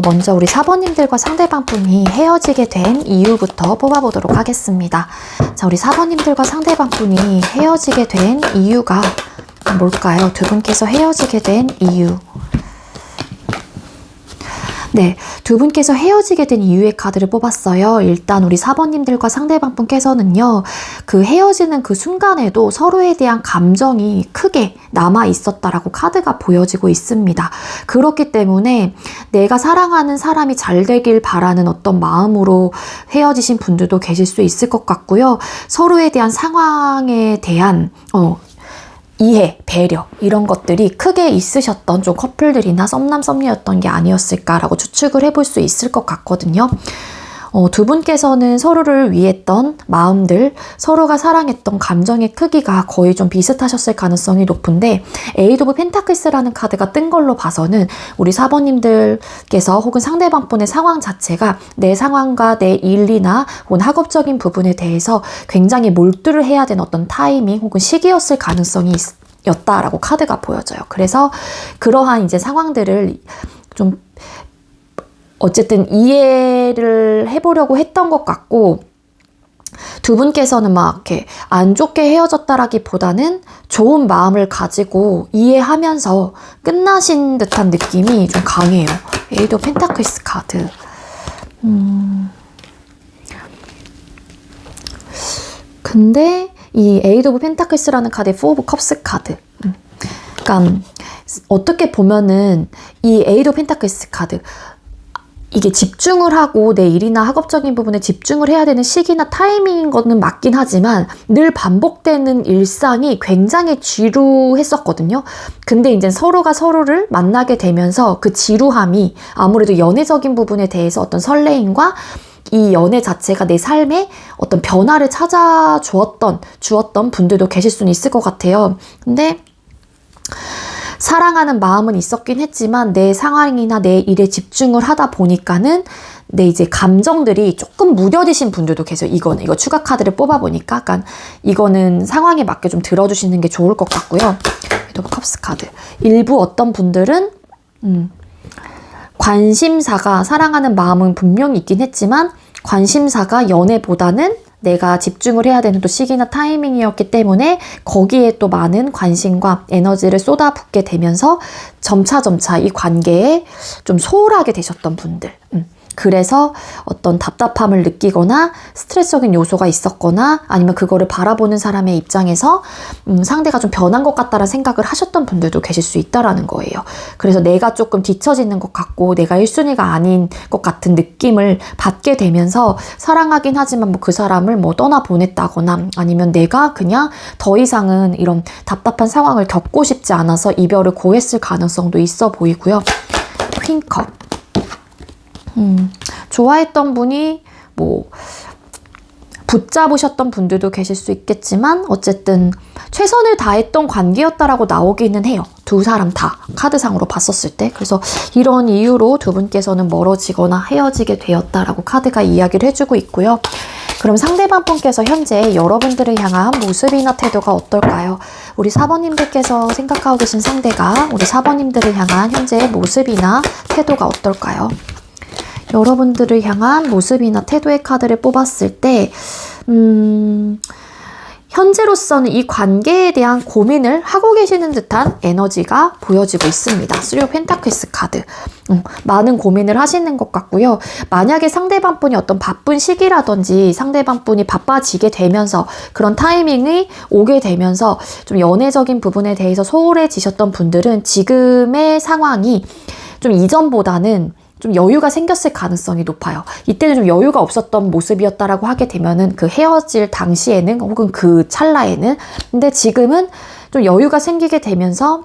먼저 우리 4번님들과 상대방분이 헤어지게 된 이유부터 뽑아보도록 하겠습니다. 자, 우리 4번님들과 상대방분이 헤어지게 된 이유가 뭘까요? 두 분께서 헤어지게 된 이유. 네, 두 분께서 헤어지게 된 이유의 카드를 뽑았어요. 일단 우리 4번님들과 상대방분께서는요, 그 헤어지는 그 순간에도 서로에 대한 감정이 크게 남아 있었다라고 카드가 보여지고 있습니다. 그렇기 때문에 내가 사랑하는 사람이 잘 되길 바라는 어떤 마음으로 헤어지신 분들도 계실 수 있을 것 같고요. 서로에 대한 상황에 대한 이해, 배려 이런 것들이 크게 있으셨던 좀 커플들이나 썸남 썸녀였던 게 아니었을까라고 추측을 해볼 수 있을 것 같거든요. 두 분께서는 서로를 위했던 마음들, 서로가 사랑했던 감정의 크기가 거의 좀 비슷하셨을 가능성이 높은데, 에이드 오브 펜타클스라는 카드가 뜬 걸로 봐서는 우리 4번님들께서 혹은 상대방분의 상황 자체가 내 상황과 내 일이나 혹은 학업적인 부분에 대해서 굉장히 몰두를 해야 되는 어떤 타이밍 혹은 시기였을 가능성이 였다라고 카드가 보여져요. 그래서 그러한 이제 상황들을 좀 어쨌든 이해를 해보려고 했던 것 같고, 두 분께서는 막 이렇게 안 좋게 헤어졌다라기보다는 좋은 마음을 가지고 이해하면서 끝나신 듯한 느낌이 좀 강해요. 에이드 오브 펜타클스 카드. 근데 이 에이드 오브 펜타클스라는 카드의 포 오브 컵스 카드. 그러니까 어떻게 보면은 이 에이드 오브 펜타클스 카드, 이게 집중을 하고 내 일이나 학업적인 부분에 집중을 해야 되는 시기나 타이밍인 거는 맞긴 하지만 늘 반복되는 일상이 굉장히 지루했었거든요. 근데 이제 서로가 서로를 만나게 되면서 그 지루함이 아무래도 연애적인 부분에 대해서 어떤 설레임과 이 연애 자체가 내 삶에 어떤 변화를 주었던 분들도 계실 수는 있을 것 같아요. 근데 사랑하는 마음은 있었긴 했지만 내 상황이나 내 일에 집중을 하다 보니까는 내 이제 감정들이 조금 무뎌지신 분들도 계세요. 이거 추가 카드를 뽑아보니까 약간 이거는 상황에 맞게 좀 들어주시는 게 좋을 것 같고요. 그래도 컵스 카드. 일부 어떤 분들은 관심사가, 사랑하는 마음은 분명히 있긴 했지만 관심사가 연애보다는 내가 집중을 해야 되는 또 시기나 타이밍이었기 때문에 거기에 또 많은 관심과 에너지를 쏟아붓게 되면서 점차 이 관계에 좀 소홀하게 되셨던 분들. 그래서 어떤 답답함을 느끼거나 스트레스적인 요소가 있었거나 아니면 그거를 바라보는 사람의 입장에서 상대가 좀 변한 것 같다라는 생각을 하셨던 분들도 계실 수 있다라는 거예요. 그래서 내가 조금 뒤처지는 것 같고 내가 1순위가 아닌 것 같은 느낌을 받게 되면서 사랑하긴 하지만 뭐 그 사람을 뭐 떠나보냈다거나 아니면 내가 그냥 더 이상은 이런 답답한 상황을 겪고 싶지 않아서 이별을 고했을 가능성도 있어 보이고요. 퀸컵. 좋아했던 분이 뭐 붙잡으셨던 분들도 계실 수 있겠지만 어쨌든 최선을 다했던 관계였다라고 나오기는 해요. 두 사람 다 카드상으로 봤었을 때. 그래서 이런 이유로 두 분께서는 멀어지거나 헤어지게 되었다라고 카드가 이야기를 해주고 있고요. 그럼 상대방 분께서 현재 여러분들을 향한 모습이나 태도가 어떨까요? 우리 4번님들께서 생각하고 계신 상대가 우리 4번님들을 향한 현재의 모습이나 태도가 어떨까요? 여러분들을 향한 모습이나 태도의 카드를 뽑았을 때 현재로서는 이 관계에 대한 고민을 하고 계시는 듯한 에너지가 보여지고 있습니다. 3 펜타클스 카드. 많은 고민을 하시는 것 같고요. 만약에 상대방 분이 어떤 바쁜 시기라든지 상대방 분이 바빠지게 되면서 그런 타이밍이 오게 되면서 좀 연애적인 부분에 대해서 소홀해지셨던 분들은 지금의 상황이 좀 이전보다는 좀 여유가 생겼을 가능성이 높아요. 이때는 좀 여유가 없었던 모습이었다라고 하게 되면은 그 헤어질 당시에는 혹은 그 찰나에는 근데 지금은 좀 여유가 생기게 되면서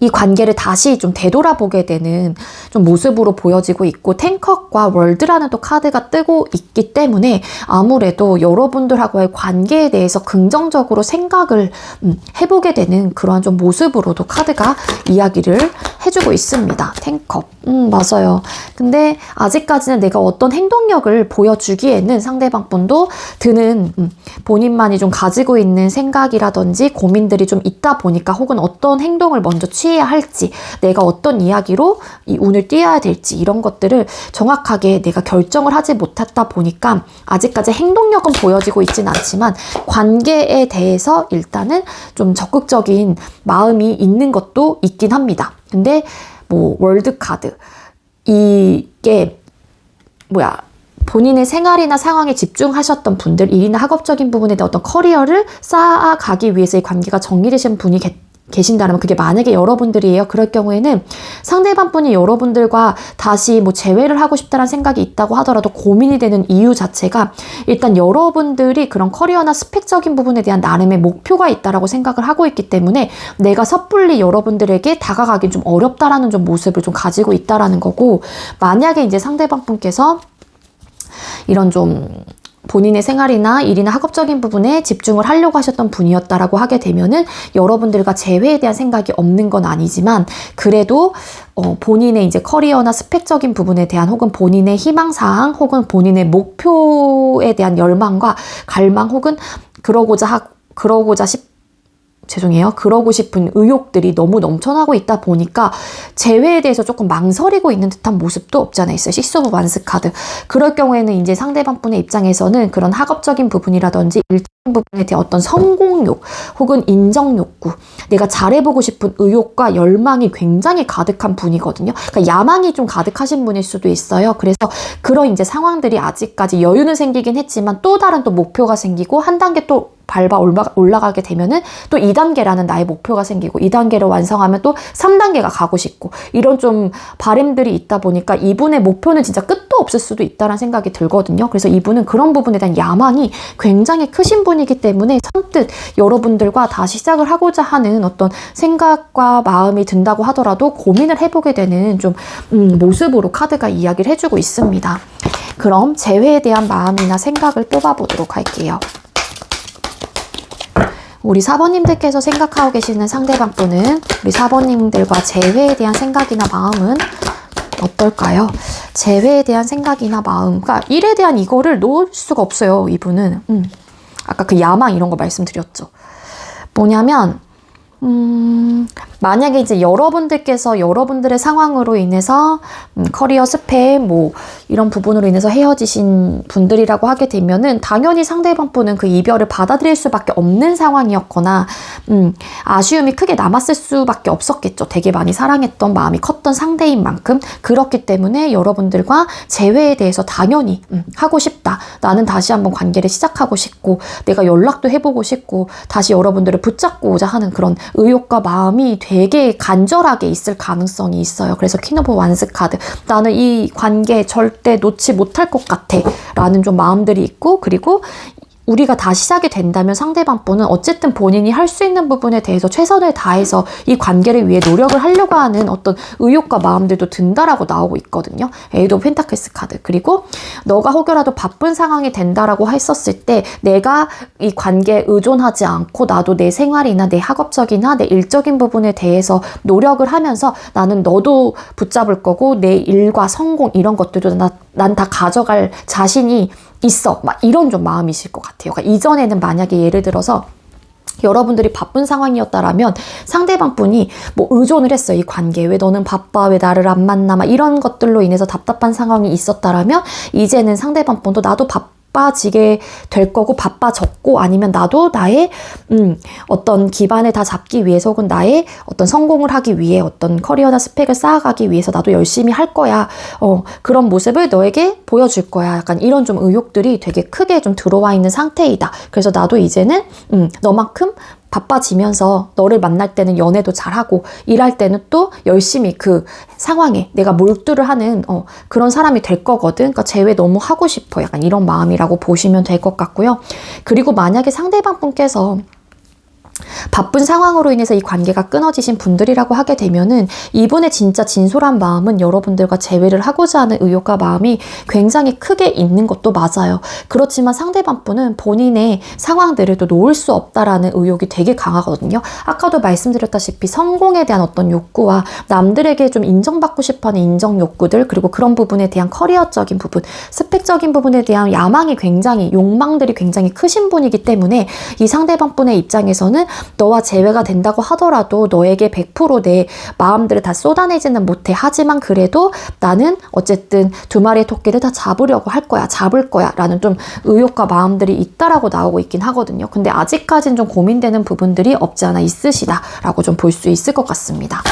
이 관계를 다시 좀 되돌아보게 되는 좀 모습으로 보여지고 있고 탱커과 월드라는 또 카드가 뜨고 있기 때문에 아무래도 여러분들하고의 관계에 대해서 긍정적으로 생각을 해보게 되는 그러한 좀 모습으로도 카드가 이야기를 해주고 있습니다. 탱커. 맞아요. 근데 아직까지는 내가 어떤 행동력을 보여주기에는 상대방 분도 드는 본인만이 좀 가지고 있는 생각이라든지 고민들이 좀 있다 보니까 혹은 어떤 행동을 먼저 취해야 할지 내가 어떤 이야기로 이 운을 띄어야 될지 이런 것들을 정확하게 내가 결정을 하지 못했다 보니까 아직까지 행동력은 보여지고 있진 않지만 관계에 대해서 일단은 좀 적극적인 마음이 있는 것도 있긴 합니다. 근데 뭐 월드 카드 이게 본인의 생활이나 상황에 집중하셨던 분들, 일이나 학업적인 부분에 대한 어떤 커리어를 쌓아가기 위해서 이 관계가 정리되신 분이 계신다면 그게 만약에 여러분들이에요. 그럴 경우에는 상대방 분이 여러분들과 다시 뭐 재회를 하고 싶다는 생각이 있다고 하더라도 고민이 되는 이유 자체가 일단 여러분들이 그런 커리어나 스펙적인 부분에 대한 나름의 목표가 있다라고 생각을 하고 있기 때문에 내가 섣불리 여러분들에게 다가가긴 좀 어렵다라는 좀 모습을 좀 가지고 있다라는 거고 만약에 이제 상대방 분께서 이런 좀 본인의 생활이나 일이나 학업적인 부분에 집중을 하려고 하셨던 분이었다라고 하게 되면은 여러분들과 재회에 대한 생각이 없는 건 아니지만 그래도 본인의 이제 커리어나 스펙적인 부분에 대한 혹은 본인의 희망사항 혹은 본인의 목표에 대한 열망과 갈망 혹은 그러고 싶은 의욕들이 너무 넘쳐나고 있다 보니까 재회에 대해서 조금 망설이고 있는 듯한 모습도 없지 않아 있어요. 6 오브 완스 카드. 그럴 경우에는 이제 상대방 분의 입장에서는 그런 학업적인 부분이라든지 일적인 부분에 대한 어떤 성공욕 혹은 인정 욕구, 내가 잘해보고 싶은 의욕과 열망이 굉장히 가득한 분이거든요. 그러니까 야망이 좀 가득하신 분일 수도 있어요. 그래서 그런 이제 상황들이 아직까지 여유는 생기긴 했지만 또 다른 또 목표가 생기고 한 단계 또 밟아 올라가게 되면은 또 2단계라는 나의 목표가 생기고 2단계를 완성하면 또 3단계가 가고 싶고 이런 좀 바램들이 있다 보니까 이분의 목표는 진짜 끝도 없을 수도 있다는 생각이 들거든요. 그래서 이분은 그런 부분에 대한 야망이 굉장히 크신 분이기 때문에 선뜻 여러분들과 다시 시작을 하고자 하는 어떤 생각과 마음이 든다고 하더라도 고민을 해보게 되는 좀 모습으로 카드가 이야기를 해주고 있습니다. 그럼 재회에 대한 마음이나 생각을 뽑아보도록 할게요. 우리 4번님들께서 생각하고 계시는 상대방 분은 우리 4번님들과 재회에 대한 생각이나 마음은 어떨까요? 재회에 대한 생각이나 마음. 그러니까 일에 대한 이거를 놓을 수가 없어요. 이분은. 아까 그 야망 이런 거 말씀드렸죠. 뭐냐면 만약에 이제 여러분들께서 여러분들의 상황으로 인해서 커리어 스펙 뭐 이런 부분으로 인해서 헤어지신 분들이라고 하게 되면은 당연히 상대방 분은 그 이별을 받아들일 수밖에 없는 상황이었거나 아쉬움이 크게 남았을 수밖에 없었겠죠. 되게 많이 사랑했던 마음이 컸던 상대인 만큼. 그렇기 때문에 여러분들과 재회에 대해서 당연히 하고 싶다. 나는 다시 한번 관계를 시작하고 싶고 내가 연락도 해보고 싶고 다시 여러분들을 붙잡고자 하는 그런 의욕과 마음이 되게 간절하게 있을 가능성이 있어요. 그래서 퀸 오브 완스 카드. 나는 이 관계 절대 놓지 못할 것 같아 라는 좀 마음들이 있고 그리고 우리가 다시 시작이 된다면 상대방 분은 어쨌든 본인이 할 수 있는 부분에 대해서 최선을 다해서 이 관계를 위해 노력을 하려고 하는 어떤 의욕과 마음들도 든다라고 나오고 있거든요. 에이드 오브 펜타클스 카드. 그리고 너가 혹여라도 바쁜 상황이 된다라고 했었을 때 내가 이 관계에 의존하지 않고 나도 내 생활이나 내 학업적이나 내 일적인 부분에 대해서 노력을 하면서 나는 너도 붙잡을 거고 내 일과 성공 이런 것들도 난 다 가져갈 자신이 있어. 막 이런 좀 마음이실 것 같아요. 그러니까 이전에는 만약에 예를 들어서 여러분들이 바쁜 상황이었다라면 상대방 분이 뭐 의존을 했어요. 이 관계에. 왜 너는 바빠? 왜 나를 안 만나? 막 이런 것들로 인해서 답답한 상황이 있었다라면 이제는 상대방 분도 나도 바빠지게 될 거고 바빠졌고 아니면 나도 나의 어떤 기반을 다 잡기 위해서 혹은 나의 어떤 성공을 하기 위해 어떤 커리어나 스펙을 쌓아가기 위해서 나도 열심히 할 거야. 그런 모습을 너에게 보여줄 거야. 약간 이런 좀 의욕들이 되게 크게 좀 들어와 있는 상태이다. 그래서 나도 이제는 너만큼 바빠지면서 너를 만날 때는 연애도 잘하고 일할 때는 또 열심히 그 상황에 내가 몰두를 하는 그런 사람이 될 거거든. 그러니까 재회 너무 하고 싶어. 약간 이런 마음이라고 보시면 될 것 같고요. 그리고 만약에 상대방 분께서 바쁜 상황으로 인해서 이 관계가 끊어지신 분들이라고 하게 되면은 이분의 진짜 진솔한 마음은 여러분들과 재회를 하고자 하는 의욕과 마음이 굉장히 크게 있는 것도 맞아요. 그렇지만 상대방 분은 본인의 상황들을 또 놓을 수 없다라는 의욕이 되게 강하거든요. 아까도 말씀드렸다시피 성공에 대한 어떤 욕구와 남들에게 좀 인정받고 싶어하는 인정 욕구들 그리고 그런 부분에 대한 커리어적인 부분, 스펙적인 부분에 대한 야망이 굉장히 욕망들이 굉장히 크신 분이기 때문에 이 상대방 분의 입장에서는 너와 재회가 된다고 하더라도 너에게 100%내 마음들을 다 쏟아내지는 못해. 하지만 그래도 나는 어쨌든 두 마리의 토끼를 다 잡으려고 할 거야. 잡을 거야. 라는 좀 의욕과 마음들이 있다라고 나오고 있긴 하거든요. 근데 아직까진 좀 고민되는 부분들이 없지 않아 있으시다 라고 좀 볼 수 있을 것 같습니다.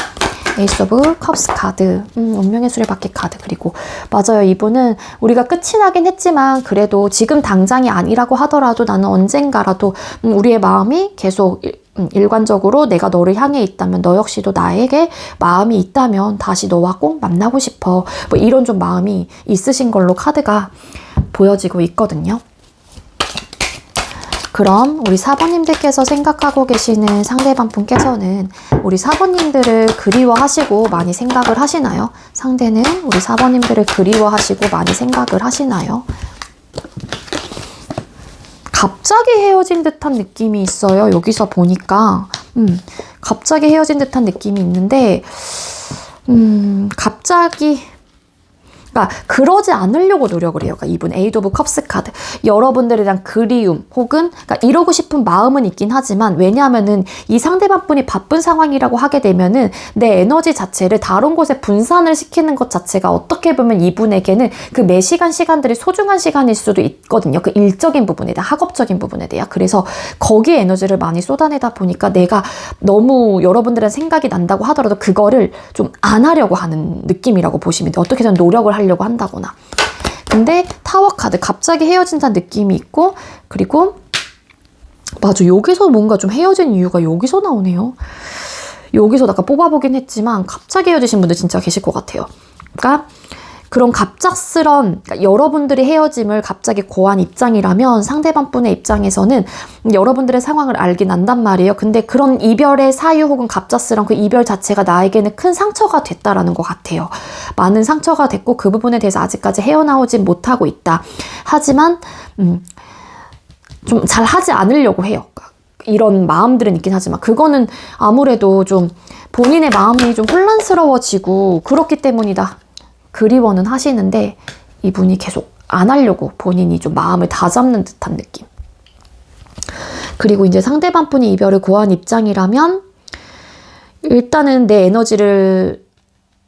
에이스 오브 컵스 카드, 운명의 수레바퀴 카드. 그리고 맞아요. 이분은 우리가 끝이 나긴 했지만 그래도 지금 당장이 아니라고 하더라도 나는 언젠가라도 우리의 마음이 계속 일관적으로 내가 너를 향해 있다면 너 역시도 나에게 마음이 있다면 다시 너와 꼭 만나고 싶어. 뭐 이런 좀 마음이 있으신 걸로 카드가 보여지고 있거든요. 그럼 우리 사번님들께서 생각하고 계시는 상대방 분께서는 우리 사번님들을 그리워하시고 많이 생각을 하시나요? 상대는 우리 사번님들을 그리워하시고 많이 생각을 하시나요? 갑자기 헤어진 듯한 느낌이 있어요. 여기서 보니까 갑자기 헤어진 듯한 느낌이 있는데 갑자기 그러니까 그러지 않으려고 노력을 해요. 그러니까 이분 에이드 오브 컵스 카드. 여러분들에 대한 그리움 혹은 그러니까 이러고 싶은 마음은 있긴 하지만 왜냐하면은 이 상대방 분이 바쁜 상황이라고 하게 되면은 내 에너지 자체를 다른 곳에 분산을 시키는 것 자체가 어떻게 보면 이분에게는 그 매 시간들이 소중한 시간일 수도 있거든요. 그 일적인 부분에 대한 학업적인 부분에 대한. 그래서 거기에 에너지를 많이 쏟아내다 보니까 내가 너무 여러분들은 생각이 난다고 하더라도 그거를 좀 안 하려고 하는 느낌이라고 보시면 돼요. 어떻게든 노력을 하려고 한다거나. 근데 타워 카드 갑자기 헤어진다는 느낌이 있고 그리고 맞아 여기서 뭔가 좀 헤어진 이유가 여기서 나오네요. 여기서 아까 뽑아보긴 했지만 갑자기 헤어지신 분들 진짜 계실 것 같아요. 그러니까 그런 갑작스런 그러니까 여러분들이 헤어짐을 갑자기 고한 입장이라면 상대방 분의 입장에서는 여러분들의 상황을 알긴 안단 말이에요. 근데 그런 이별의 사유 혹은 갑작스런 그 이별 자체가 나에게는 큰 상처가 됐다라는 것 같아요. 많은 상처가 됐고 그 부분에 대해서 아직까지 헤어나오진 못하고 있다. 하지만 좀 잘 하지 않으려고 해요. 이런 마음들은 있긴 하지만 그거는 아무래도 좀 본인의 마음이 좀 혼란스러워지고 그렇기 때문이다. 그리워는 하시는데 이분이 계속 안 하려고 본인이 좀 마음을 다잡는 듯한 느낌. 그리고 이제 상대방 분이 이별을 고한 입장이라면 일단은 내 에너지를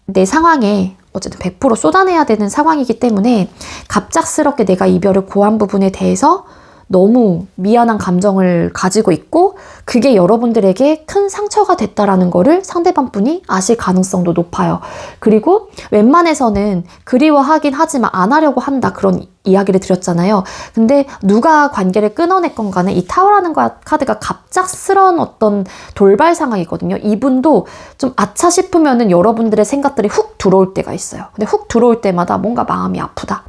내 상황에 어쨌든 100% 쏟아내야 되는 상황이기 때문에 갑작스럽게 내가 이별을 고한 부분에 대해서 너무 미안한 감정을 가지고 있고 그게 여러분들에게 큰 상처가 됐다라는 거를 상대방분이 아실 가능성도 높아요. 그리고 웬만해서는 그리워하긴 하지만 안 하려고 한다, 그런 이야기를 드렸잖아요. 근데 누가 관계를 끊어냈건 간에 이 타워라는 카드가 갑작스러운 어떤 돌발 상황이거든요. 이분도 좀 아차 싶으면은 여러분들의 생각들이 훅 들어올 때가 있어요. 근데 훅 들어올 때마다 뭔가 마음이 아프다,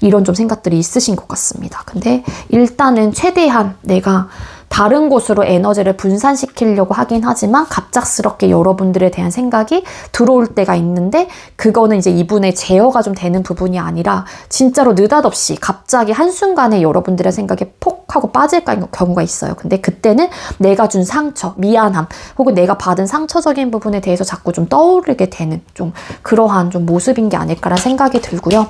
이런 좀 생각들이 있으신 것 같습니다. 근데 일단은 최대한 내가 다른 곳으로 에너지를 분산시키려고 하긴 하지만 갑작스럽게 여러분들에 대한 생각이 들어올 때가 있는데, 그거는 이제 이분의 제어가 좀 되는 부분이 아니라 진짜로 느닷없이 갑자기 한순간에 여러분들의 생각에 폭 하고 빠질 경우가 있어요. 근데 그때는 내가 준 상처, 미안함, 혹은 내가 받은 상처적인 부분에 대해서 자꾸 좀 떠오르게 되는 좀 그러한 좀 모습인 게 아닐까라는 생각이 들고요.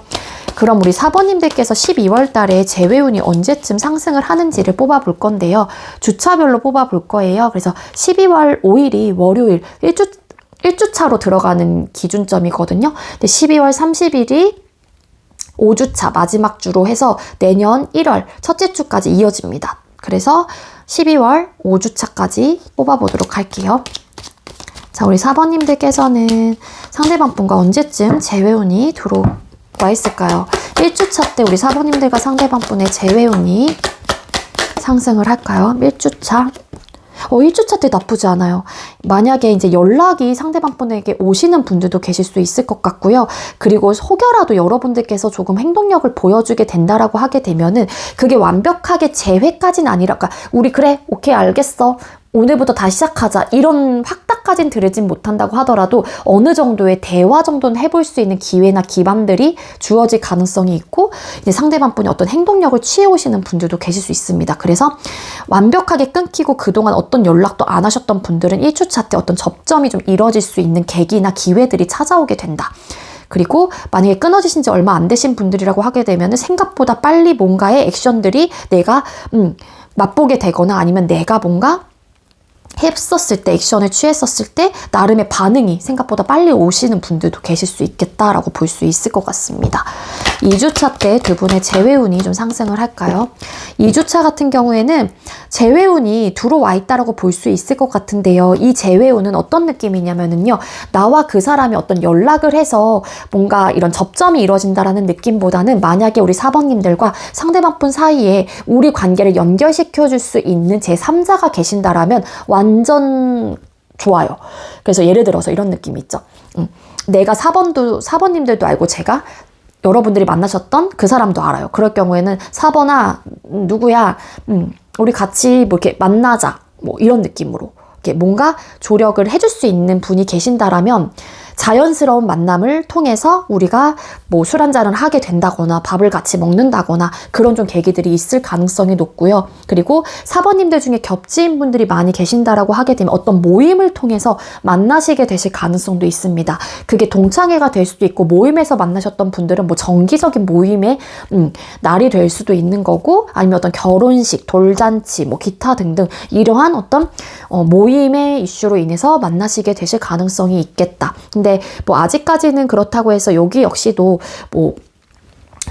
그럼 우리 4번님들께서 12월 달에 재회운이 언제쯤 상승을 하는지를 뽑아볼 건데요. 주차별로 뽑아볼 거예요. 그래서 12월 5일이 월요일 1주차로 들어가는 기준점이거든요. 근데 12월 30일이 5주차 마지막 주로 해서 내년 1월 첫째 주까지 이어집니다. 그래서 12월 5주차까지 뽑아보도록 할게요. 자, 우리 4번님들께서는 상대방 분과 언제쯤 재회운이 들어와 있을까요? 1주차 때 우리 4번님들과 상대방 분의 재회운이 상승을 할까요? 1주차. 1주차 때 나쁘지 않아요. 만약에 이제 연락이 상대방 분에게 오시는 분들도 계실 수 있을 것 같고요. 그리고 혹여라도 여러분들께서 조금 행동력을 보여주게 된다라고 하게 되면은 그게 완벽하게 재회까지는 아니라, 그러니까 우리 그래, 오케이, 알겠어, 오늘부터 다시 시작하자, 이런 확답까지는 들으진 못한다고 하더라도 어느 정도의 대화 정도는 해볼 수 있는 기회나 기반들이 주어질 가능성이 있고, 이제 상대방 분이 어떤 행동력을 취해오시는 분들도 계실 수 있습니다. 그래서 완벽하게 끊기고 그동안 어떤 연락도 안 하셨던 분들은 1주차 때 어떤 접점이 좀 이뤄질 수 있는 계기나 기회들이 찾아오게 된다. 그리고 만약에 끊어지신 지 얼마 안 되신 분들이라고 하게 되면 생각보다 빨리 뭔가의 액션들이 내가 맛보게 되거나, 아니면 내가 뭔가 했었을 때, 액션을 취했었을 때 나름의 반응이 생각보다 빨리 오시는 분들도 계실 수 있겠다라고 볼 수 있을 것 같습니다. 2주차 때 두 분의 재회운이 좀 상승을 할까요? 2주차 같은 경우에는 재회운이 들어와 있다라고 볼 수 있을 것 같은데요. 이 재회운은 어떤 느낌이냐면요, 나와 그 사람이 어떤 연락을 해서 뭔가 이런 접점이 이루어진다라는 느낌보다는, 만약에 우리 4번님들과 상대방 분 사이에 우리 관계를 연결시켜줄 수 있는 제3자가 계신다라면 완전 좋아요. 그래서 예를 들어서 이런 느낌이 있죠. 내가 4번님들도 알고, 제가 여러분들이 만나셨던 그 사람도 알아요. 그럴 경우에는 4번아, 누구야, 우리 같이 뭐 이렇게 만나자, 뭐 이런 느낌으로 이렇게 뭔가 조력을 해줄 수 있는 분이 계신다라면 자연스러운 만남을 통해서 우리가 뭐 술 한잔을 하게 된다거나 밥을 같이 먹는다거나 그런 좀 계기들이 있을 가능성이 높고요. 그리고 4번님들 중에 겹치인 분들이 많이 계신다라고 하게 되면 어떤 모임을 통해서 만나시게 되실 가능성도 있습니다. 그게 동창회가 될 수도 있고, 모임에서 만나셨던 분들은 뭐 정기적인 모임의 날이 될 수도 있는 거고, 아니면 어떤 결혼식, 돌잔치, 뭐 기타 등등 이러한 어떤 모임의 이슈로 인해서 만나시게 되실 가능성이 있겠다. 근데 뭐 아직까지는 그렇다고 해서 여기 역시도 뭐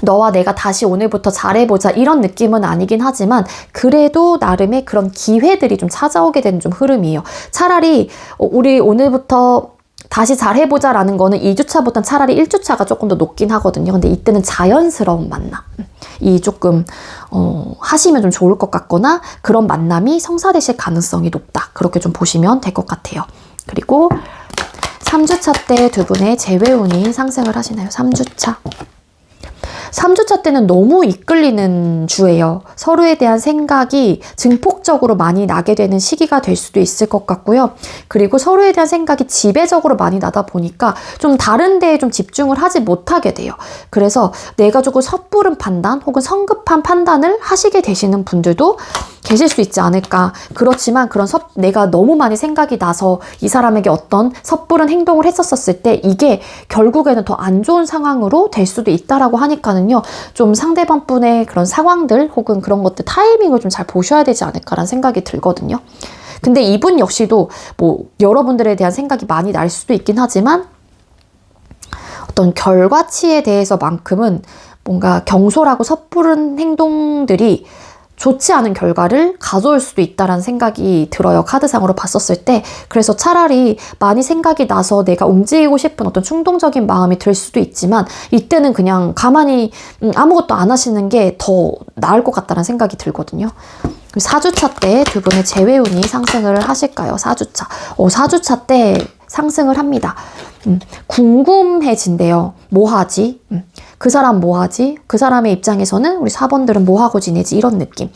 너와 내가 다시 오늘부터 잘해보자 이런 느낌은 아니긴 하지만, 그래도 나름의 그런 기회들이 좀 찾아오게 되는 좀 흐름이에요. 차라리 우리 오늘부터 다시 잘해보자 라는 거는 2주차보단 차라리 1주차가 조금 더 높긴 하거든요. 근데 이때는 자연스러운 만남, 이 조금 하시면 좀 좋을 것 같거나, 그런 만남이 성사되실 가능성이 높다, 그렇게 좀 보시면 될 것 같아요. 그리고 3주차 때 두 분의 재회운이 상승을 하시나요? 3주차. 3주차 때는 너무 이끌리는 주예요. 서로에 대한 생각이 증폭적으로 많이 나게 되는 시기가 될 수도 있을 것 같고요. 그리고 서로에 대한 생각이 지배적으로 많이 나다 보니까 좀 다른 데에 좀 집중을 하지 못하게 돼요. 그래서 내가 조금 섣부른 판단 혹은 성급한 판단을 하시게 되시는 분들도 계실 수 있지 않을까. 그렇지만 그런 내가 너무 많이 생각이 나서 이 사람에게 어떤 섣부른 행동을 했었을 때 이게 결국에는 더 안 좋은 상황으로 될 수도 있다라고 하니까는요, 좀 상대방 분의 그런 상황들 혹은 그런 것들 타이밍을 좀 잘 보셔야 되지 않을까라는 생각이 들거든요. 근데 이분 역시도 뭐 여러분들에 대한 생각이 많이 날 수도 있긴 하지만, 어떤 결과치에 대해서만큼은 뭔가 경솔하고 섣부른 행동들이 좋지 않은 결과를 가져올 수도 있다라는 생각이 들어요. 카드상으로 봤었을 때. 그래서 차라리 많이 생각이 나서 내가 움직이고 싶은 어떤 충동적인 마음이 들 수도 있지만 이때는 그냥 가만히 아무것도 안 하시는 게 더 나을 것 같다는 생각이 들거든요. 4주차 때 두 분의 재회운이 상승을 하실까요? 4주차. 4주차 때 상승을 합니다. 궁금해진대요. 뭐 하지? 그 사람 뭐 하지? 그 사람의 입장에서는 우리 4번들은 뭐 하고 지내지? 이런 느낌.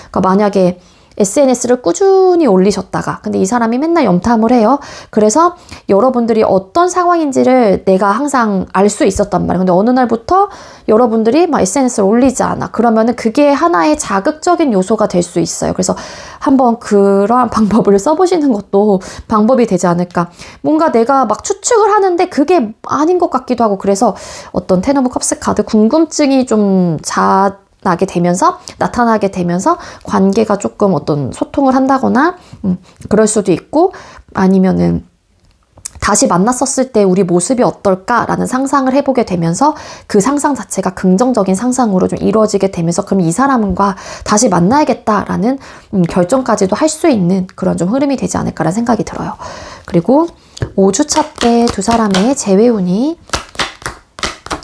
그러니까 만약에 SNS를 꾸준히 올리셨다가 근데 이 사람이 맨날 염탐을 해요. 그래서 여러분들이 어떤 상황인지를 내가 항상 알 수 있었단 말이에요. 근데 어느 날부터 여러분들이 막 SNS를 올리지 않아. 그러면은 그게 하나의 자극적인 요소가 될 수 있어요. 그래서 한번 그러한 방법을 써보시는 것도 방법이 되지 않을까. 뭔가 내가 막 추측을 하는데 그게 아닌 것 같기도 하고 그래서 어떤 텐 오브 컵스 카드 궁금증이 좀 나타나게 되면서 관계가 조금 어떤 소통을 한다거나 그럴 수도 있고 아니면은 다시 만났었을 때 우리 모습이 어떨까라는 상상을 해보게 되면서 그 상상 자체가 긍정적인 상상으로 좀 이루어지게 되면서 그럼 이 사람과 다시 만나야겠다라는 결정까지도 할 수 있는 그런 좀 흐름이 되지 않을까라는 생각이 들어요. 그리고 5주차 때 두 사람의 재회운이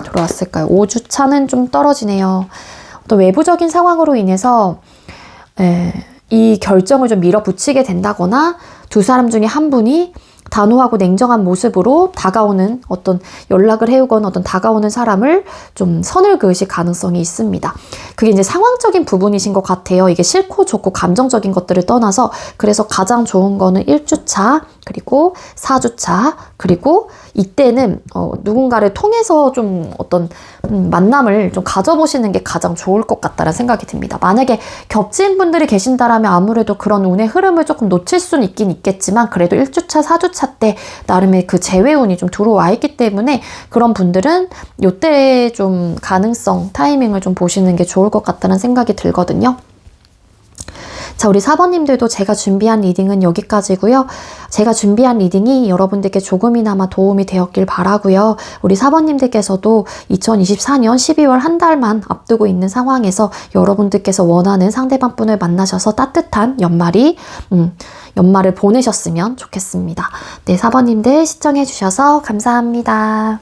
들어왔을까요? 5주차는 좀 떨어지네요. 또 외부적인 상황으로 인해서 이 결정을 좀 밀어붙이게 된다거나 두 사람 중에 한 분이 단호하고 냉정한 모습으로 다가오는 어떤 연락을 해오거나 어떤 다가오는 사람을 좀 선을 그으실 가능성이 있습니다. 그게 이제 상황적인 부분이신 것 같아요. 이게 싫고 좋고 감정적인 것들을 떠나서 그래서 가장 좋은 거는 1주차 그리고 4주차 그리고 이때는 누군가를 통해서 좀 어떤 만남을 좀 가져보시는 게 가장 좋을 것 같다는 생각이 듭니다. 만약에 겹친 분들이 계신다라면 아무래도 그런 운의 흐름을 조금 놓칠 수는 있긴 있겠지만 그래도 1주차, 4주차 때 나름의 그 재회운이 좀 들어와 있기 때문에 그런 분들은 요때 좀 가능성, 타이밍을 좀 보시는 게 좋을 것 같다는 생각이 들거든요. 자, 우리 4번님들도 제가 준비한 리딩은 여기까지고요. 제가 준비한 리딩이 여러분들께 조금이나마 도움이 되었길 바라고요. 우리 4번님들께서도 2024년 12월 한 달만 앞두고 있는 상황에서 여러분들께서 원하는 상대방 분을 만나셔서 따뜻한 연말을 보내셨으면 좋겠습니다. 네, 4번님들 시청해 주셔서 감사합니다.